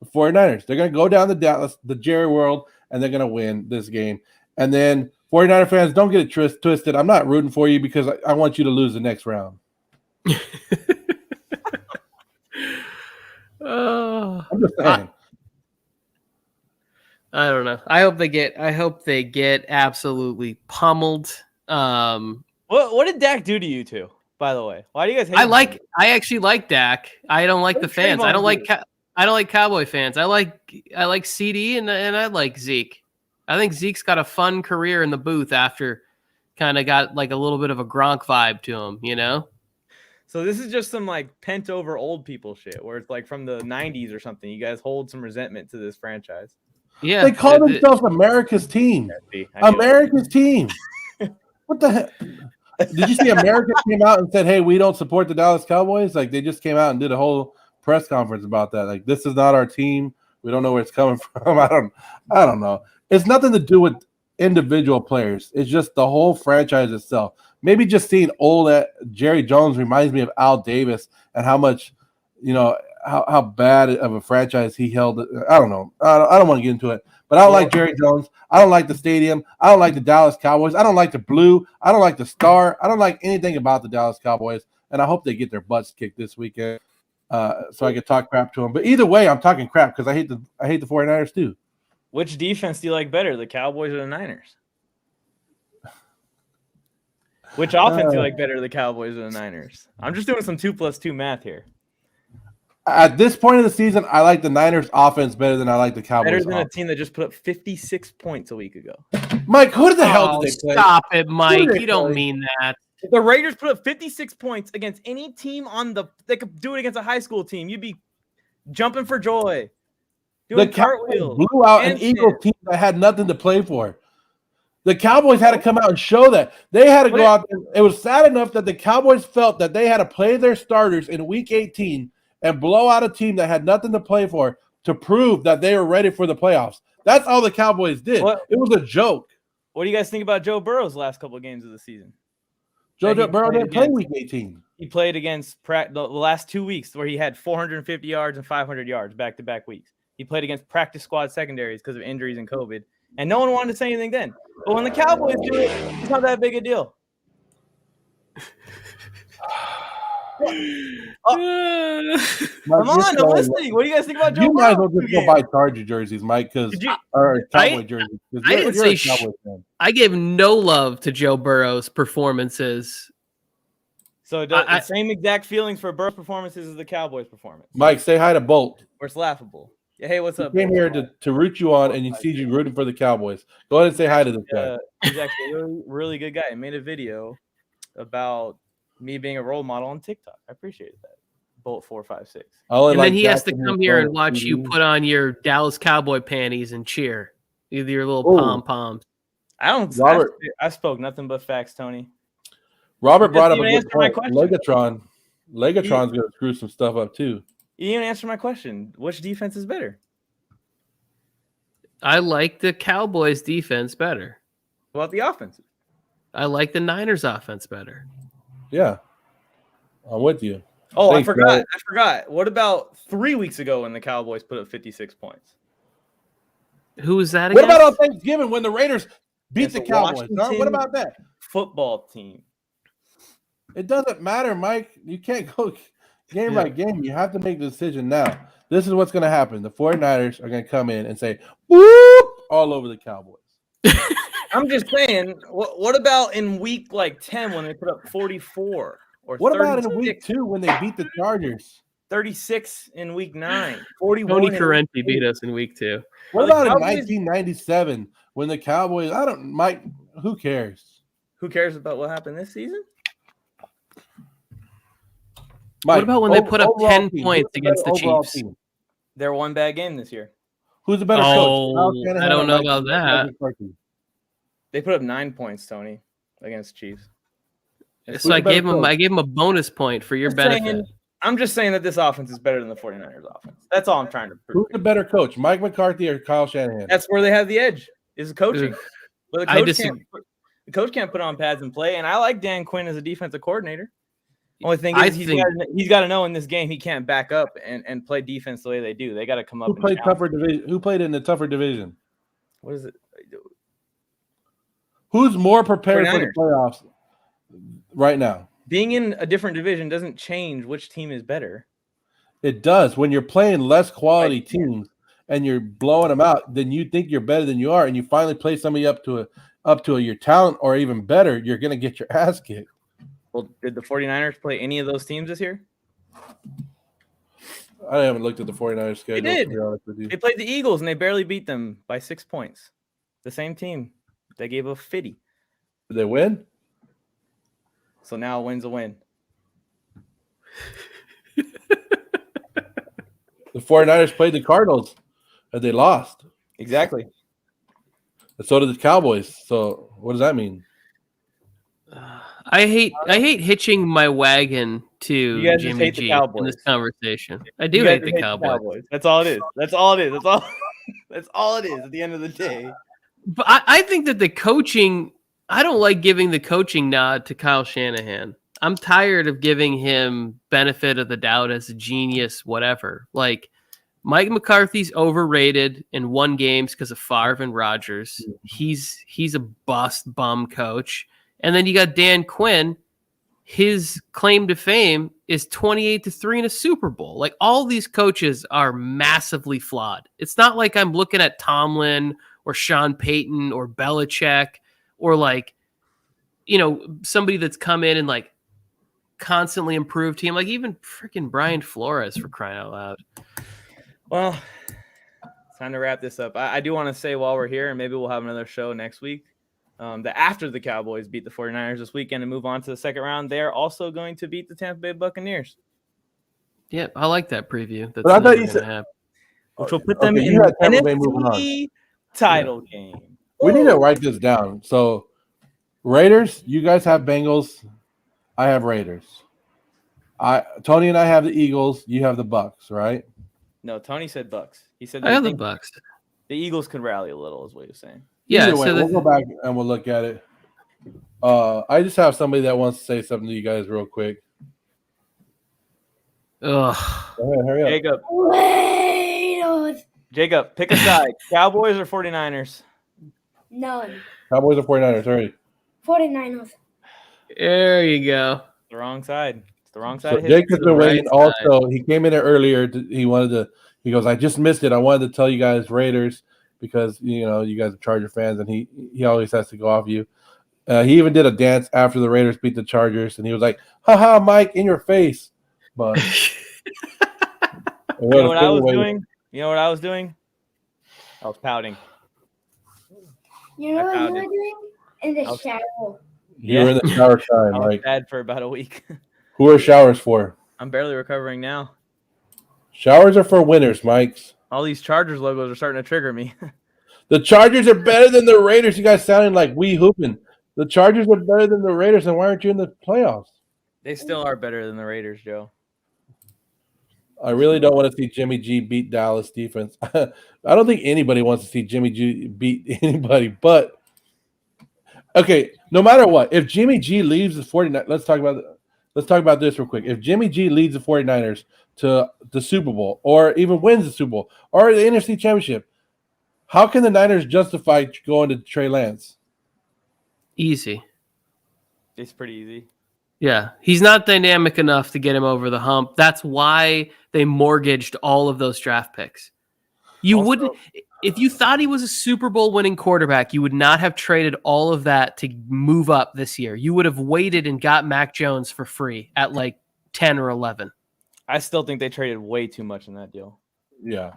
The 49ers. They're going to go down to Dallas, the Jerry World, and they're going to win this game. And then 49er fans, don't get it twisted. I'm not rooting for you because I want you to lose the next round. I'm just saying. I don't know. I hope they get absolutely pummeled. What did Dak do to you two, by the way? Why do you guys hate him? I actually like Dak. I don't like the fans. I don't like Cowboy fans. I like CD and I like Zeke. I think Zeke's got a fun career in the booth after kind of got like a little bit of a Gronk vibe to him, you know? So this is just some like pent over old people shit where it's like from the 90s or something. You guys hold some resentment to this franchise. Yeah. They call themselves America's team. America's team. What the heck? Did you see America came out and said, hey, we don't support the Dallas Cowboys? Like they just came out and did a whole press conference about that. Like this is not our team. We don't know where it's coming from. I don't know. It's nothing to do with individual players. It's just the whole franchise itself. Maybe just seeing old Jerry Jones reminds me of Al Davis and how much, how bad of a franchise he held. I don't know. I don't want to get into it. But I don't like Jerry Jones. I don't like the stadium. I don't like the Dallas Cowboys. I don't like the blue. I don't like the star. I don't like anything about the Dallas Cowboys. And I hope they get their butts kicked this weekend so I can talk crap to them. But either way, I'm talking crap because I hate the 49ers too. Which defense do you like better, the Cowboys or the Niners? Which offense do you like better, the Cowboys or the Niners? I'm just doing some 2+2 math here. At this point of the season, I like the Niners offense better than I like the Cowboys. Better than offense. a team that just put up 56 points a week ago. Mike, who the hell did they play? Stop it, Mike. they You don't play? mean that. If the Raiders put up 56 points against any team they could do it against a high school team. You'd be jumping for joy. The Doing Cowboys cartwheels. blew out an Eagles team that had nothing to play for. The Cowboys had to come out and show that. They had to go out there. It was sad enough that the Cowboys felt that they had to play their starters in Week 18 and blow out a team that had nothing to play for to prove that they were ready for the playoffs. That's all the Cowboys did. It was a joke. What do you guys think about Joe Burrow's last couple of games of the season? Joe Burrow didn't play Week 18. He played against the last 2 weeks where he had 450 yards and 500 yards back-to-back weeks. He played against practice squad secondaries because of injuries and COVID. And no one wanted to say anything then. But when the Cowboys do it, it's not that big a deal. Come on, I'm listening. What do you guys think about Joe Burrow? You might as well just go buy Charger jerseys, Mike, or Cowboy jerseys. I didn't say I gave no love to Joe Burrow's performances. So the same exact feelings for Burrow's performances as the Cowboys' performance. Mike, say hi to Bolt. Where it's laughable. Yeah, hey, what's up? He came here to root you on, and you see you rooting for the Cowboys. Go ahead and say hi to this guy. He's actually a really, really good guy. He made a video about me being a role model on TikTok. I appreciated that. Bolt 456. And then he has to come here and watch you put on your Dallas Cowboy panties and cheer. With your little pom-poms. I spoke nothing but facts, Tony. Robert brought up a good point. Legatron's going to screw some stuff up too. You didn't even answer my question. Which defense is better? I like the Cowboys' defense better. What about the offense? I like the Niners' offense better. Yeah, I'm with you. Oh, thanks, I forgot. What about 3 weeks ago when the Cowboys put up 56 points? Who was that against? What about on Thanksgiving when the Raiders beat the Cowboys? Huh? What about that? Football team. It doesn't matter, Mike. You can't go game by game. You have to make the decision now. This is what's going to happen. The 49ers are going to come in and say, whoop, all over the Cowboys. I'm just saying, what about in week 10 when they put up 44? Or what about in week 2 when they beat the Chargers? 36 in week 9. 41. Tony Correnti beat us in week 2. What about in 1997 when the Cowboys? Mike, who cares? Who cares about what happened this season? Mike, what about when they put up 10 points against the Chiefs? Team? They're one bad game this year. Who's the better coach? I don't know about that. They put up 9 points, Tony, against Chiefs. So I gave him a bonus point for your benefit. I'm just saying that this offense is better than the 49ers offense. That's all I'm trying to prove. Who's the better coach, Mike McCarthy or Kyle Shanahan? That's where they have the edge, is the coaching. But the coach can't put on pads and play, and I like Dan Quinn as a defensive coordinator. Only thing is he's got to know in this game he can't back up and play defense the way they do. They got to come up. Who played tougher division? Who played in the tougher division? What is it? Who's more prepared for the playoffs right now? Being in a different division doesn't change which team is better. It does. When you're playing less quality teams and you're blowing them out, then you think you're better than you are, and you finally play somebody up to your talent or even better, you're going to get your ass kicked. Well, did the 49ers play any of those teams this year? I haven't looked at the 49ers schedule. They did. To be honest with you. They played the Eagles, and they barely beat them by 6 points. The same team. They gave a 50. Did they win? So now a win's a win. The 49ers played the Cardinals, and they lost. Exactly. And so did the Cowboys. So what does that mean? I hate hitching my wagon to Jimmy G in this conversation. I do hate the Cowboys. That's all it is. That's all it is. That's all it is at the end of the day. But I think that the coaching, I don't like giving the coaching nod to Kyle Shanahan. I'm tired of giving him benefit of the doubt as a genius, whatever. Like, Mike McCarthy's overrated in won games because of Favre and Rodgers. He's a bust bum coach. And then you got Dan Quinn. His claim to fame is 28-3 in a Super Bowl. Like, all these coaches are massively flawed. It's not like I'm looking at Tomlin or Sean Payton or Belichick or like, somebody that's come in and like constantly improved team. Like even freaking Brian Flores, for crying out loud. Well, it's time to wrap this up. I do want to say while we're here, and maybe we'll have another show next week, that after the Cowboys beat the 49ers this weekend and move on to the second round, they're also going to beat the Tampa Bay Buccaneers. Yeah, I like that preview. That's But I thought never you gonna said- happen. Which will put them Okay, in you had the Tampa Bay moving on. NFC title game. We need to write this down. So, Raiders, you guys have Bengals. I have Raiders. Tony and I have the Eagles. You have the Bucks, right? No, Tony said Bucks. He said I have the think Bucks. the Eagles could rally a little, is what he was saying. Yeah, Either way, so we'll go back and we'll look at it. I just have somebody that wants to say something to you guys real quick. ugh. Go ahead, hurry up. Jacob, Raiders. Jacob, pick a side. Cowboys or 49ers? None. Cowboys or 49ers, hurry. 49ers. There you go. The wrong side. It's the wrong side. So of history. Jake has the been right waiting. side. Also, he came in there earlier. He goes, I just missed it. I wanted to tell you guys Raiders because you guys are Charger fans, and he always has to go off you. He even did a dance after the Raiders beat the Chargers, and he was like, "Haha, Mike, in your face!" But You know what I was doing? You know what I was doing? I was pouting. You know what found you were it. doing? In the I'll- shower. You were in the shower time, I was Mike. bad for about a week. Who are showers for? I'm barely recovering now. Showers are for winners, Mike's. All these Chargers logos are starting to trigger me. The Chargers are better than the Raiders. You guys sounding like we hooping. The Chargers are better than the Raiders, and why aren't you in the playoffs? They still are better than the Raiders, Joe. I really don't want to see Jimmy G beat Dallas defense. I don't think anybody wants to see Jimmy G beat anybody, but okay, no matter what, if Jimmy G leaves the 49ers, let's talk about this real quick. If Jimmy G leads the 49ers to the Super Bowl or even wins the Super Bowl or the NFC Championship, how can the Niners justify going to Trey Lance? Easy. It's pretty easy. Yeah, he's not dynamic enough to get him over the hump. That's why they mortgaged all of those draft picks. You Also- wouldn't, if you thought he was a Super Bowl winning quarterback, you would not have traded all of that to move up this year. You would have waited and got Mac Jones for free at like 10 or 11. I still think they traded way too much in that deal. Yeah.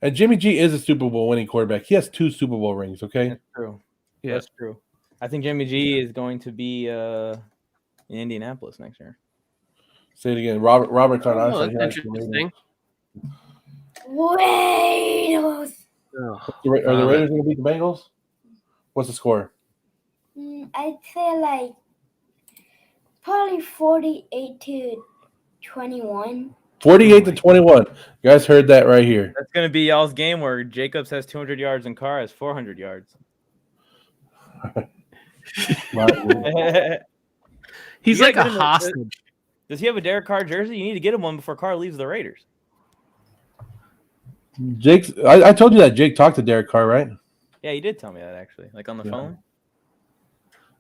And Jimmy G is a Super Bowl winning quarterback. He has 2 Super Bowl rings, okay? That's true. Yeah. That's true. I think Jimmy G is going to be in Indianapolis next year. Say it again. Robert's on our Oh, side. that's He has the interesting. Raiders. Ugh. Are the Raiders going to beat the Bengals? What's the score? I'd say like probably 48-21. 48-21. You guys heard that right here. That's going to be y'all's game where Jacobs has 200 yards and Carr has 400 yards. He's You like gotta a get him hostage. Does he have a Derek Carr jersey? You need to get him one before Carr leaves the Raiders. I told you that Jake talked to Derek Carr, right? Yeah, you did tell me that actually, like on the Yeah. phone.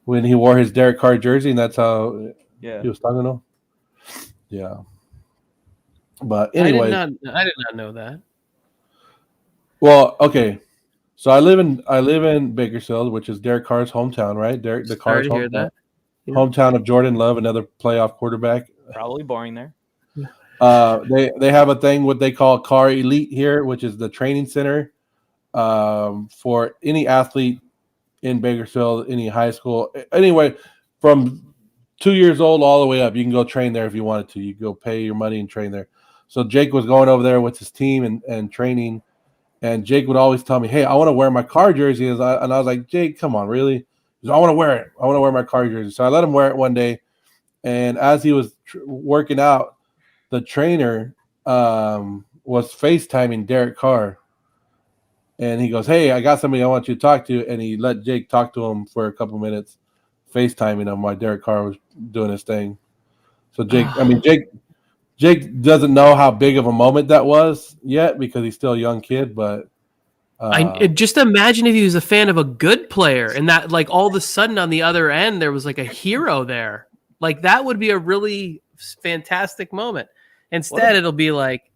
When he wore his Derek Carr jersey, and that's how Yeah. he was talking to him. Yeah. But anyway, I did not know that. well, okay. So I live in Bakersfield, which is Derek Carr's hometown, right? Derek the Sorry Carr's to hear hometown, that. Yeah. hometown of Jordan Love, another playoff quarterback. Probably boring there. They have a thing what they call Car Elite here, which is the training center for any athlete in Bakersfield, any high school, anyway, from 2 years old all the way up. You can go train there if you wanted to. You go pay your money and train there. So Jake was going over there with his team and training, and Jake would always tell me, "Hey, I want to wear my Car jersey," and I was like, "Jake, come on, really?" He goes, "I want to wear it. I want to wear my Car jersey." So I let him wear it one day, and as he was working out, the trainer was FaceTiming Derek Carr. And he goes, "Hey, I got somebody I want you to talk to." And he let Jake talk to him for a couple minutes, FaceTiming him while Derek Carr was doing his thing. So Jake doesn't know how big of a moment that was yet because he's still a young kid. But just imagine if he was a fan of a good player and that like all of a sudden on the other end there was like a hero there. Like that would be a really fantastic moment. Instead, it'll be like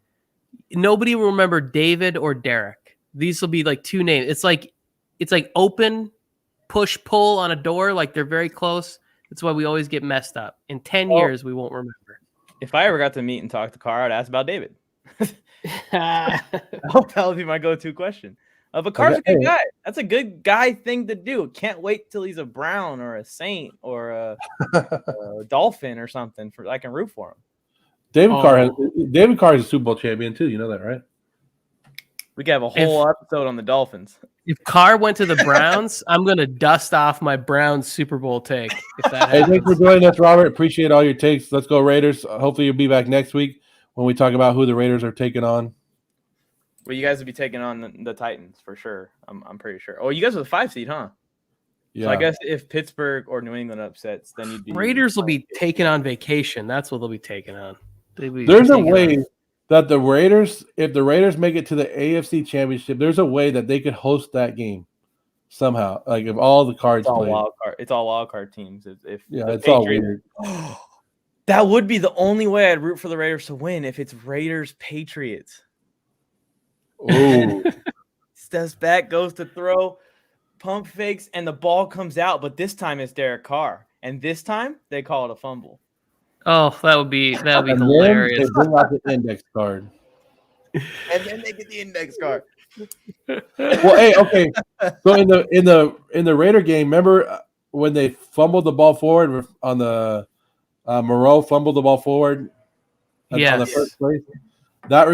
nobody will remember David or Derek. These will be like two names. It's like open, push, pull on a door. Like they're very close. That's why we always get messed up. In 10 years, we won't remember. If I ever got to meet and talk to Carr, I'd ask about David. I hope that would be my go-to question. But Carr's a good guy. That's a good guy thing to do. Can't wait till he's a Brown or a Saint or a Dolphin or something for I can root for him. David Carr is a Super Bowl champion too. You know that, right? We could have a whole episode on the Dolphins. If Carr went to the Browns, I'm going to dust off my Browns Super Bowl take. If that Hey, thanks for joining us, Robert. Appreciate all your takes. Let's go Raiders. Hopefully you'll be back next week when we talk about who the Raiders are taking on. Well, you guys will be taking on the Titans for sure. I'm pretty sure. Oh, you guys are the 5 seed, huh? Yeah. So I guess if Pittsburgh or New England upsets, then you'd be Raiders will be taken on vacation. That's what they'll be taken on. There's a way that the Raiders, if the Raiders make it to the AFC Championship, there's a way that they could host that game somehow. Like if all the cards play. It's all wild card teams. It's all weird. That would be the only way I'd root for the Raiders to win if it's Raiders Patriots. Ooh. Steps back, goes to throw, pump fakes, and the ball comes out. But this time it's Derek Carr, and this time they call it a fumble. Oh, that would be hilarious. They bring out the index card, and then they get the index card. Well, hey, okay. So in the Raider game, remember when they fumbled the ball forward on the Moreau fumbled the ball forward? On the first place. That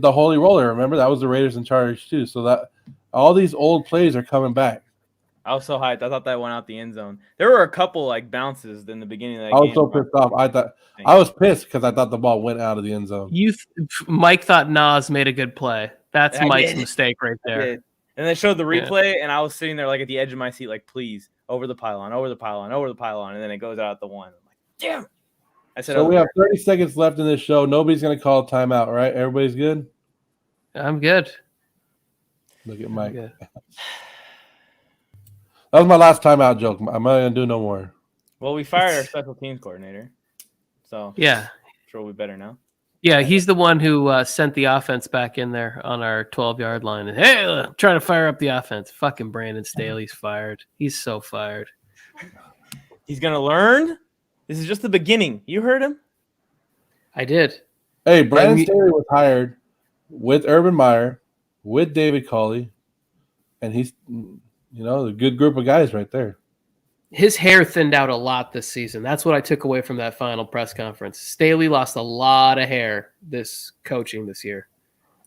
the Holy Roller. Remember that was the Raiders in charge too. So that all these old plays are coming back. I was so hyped. I thought that went out the end zone. There were a couple like bounces in the beginning of that game. I was so pissed off. I was pissed because I thought the ball went out of the end zone. Mike thought Nas made a good play. That's Mike's mistake right there. And they showed the replay, and I was sitting there like at the edge of my seat, like, please, over the pylon, over the pylon, over the pylon. And then it goes out the one. I'm like, damn. I said, so we have 30 seconds left in this show. Nobody's going to call a timeout, right? Everybody's good? I'm good. Look at Mike. That was my last timeout joke. I'm not going to do no more. Well, we fired our special teams coordinator. So, yeah. I'm sure we'll be better now. Yeah, he's the one who sent the offense back in there on our 12-yard line. And, hey, I'm trying to fire up the offense. Fucking Brandon Staley's fired. He's so fired. He's going to learn. This is just the beginning. You heard him? I did. Hey, Brandon Staley was hired with Urban Meyer, with David Culley, and he's, a good group of guys right there. His hair thinned out a lot this season. That's what I took away from that final press conference. Staley lost a lot of hair coaching this year.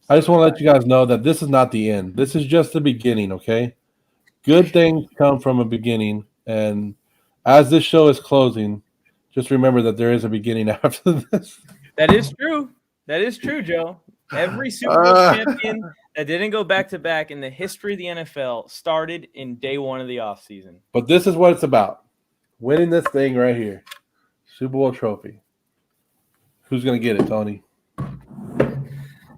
I just want to let you guys know that this is not the end. This is just the beginning, okay? Good things come from a beginning, and as this show is closing, just remember that there is a beginning after this. That is true. That is true, Joe. Every Super Bowl champion that didn't go back-to-back in the history of the NFL started in day one of the offseason. But this is what it's about. Winning this thing right here. Super Bowl trophy. Who's going to get it, Tony?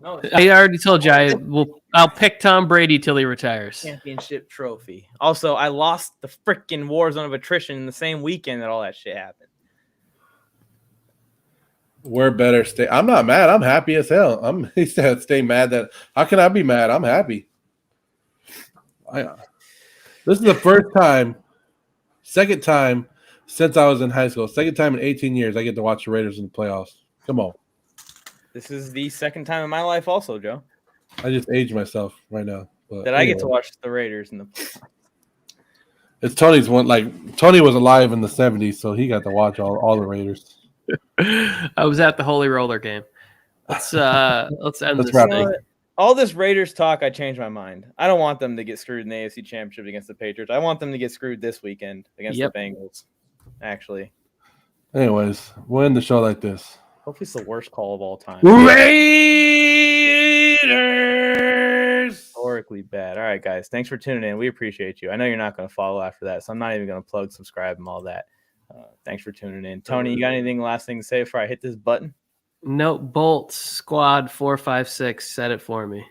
No, I already told you I'll pick Tom Brady till he retires. Championship trophy. Also, I lost the freaking Warzone of attrition in the same weekend that all that shit happened. We're better. I'm not mad. I'm happy as hell. He said, "Stay mad." That how can I be mad? I'm happy. This is the second time since I was in high school. Second time in 18 years I get to watch the Raiders in the playoffs. Come on. This is the second time in my life, also, Joe. I just aged myself right now. But I get to watch the Raiders in the playoffs. It's Tony's one. Like Tony was alive in the 70s, so he got to watch all the Raiders. I was at the Holy Roller game. Let's end this thing. All this Raiders talk, I changed my mind. I don't want them to get screwed in the AFC Championship against the Patriots. I want them to get screwed this weekend against the Bengals, actually. Anyways, we'll end the show like this. Hopefully it's the worst call of all time. Raiders! Historically bad. All right, guys. Thanks for tuning in. We appreciate you. I know you're not going to follow after that, so I'm not even going to plug, subscribe, and all that. Thanks for tuning in. Tony, you got anything last thing to say before I hit this button? No, Bolts Squad 456 said it for me.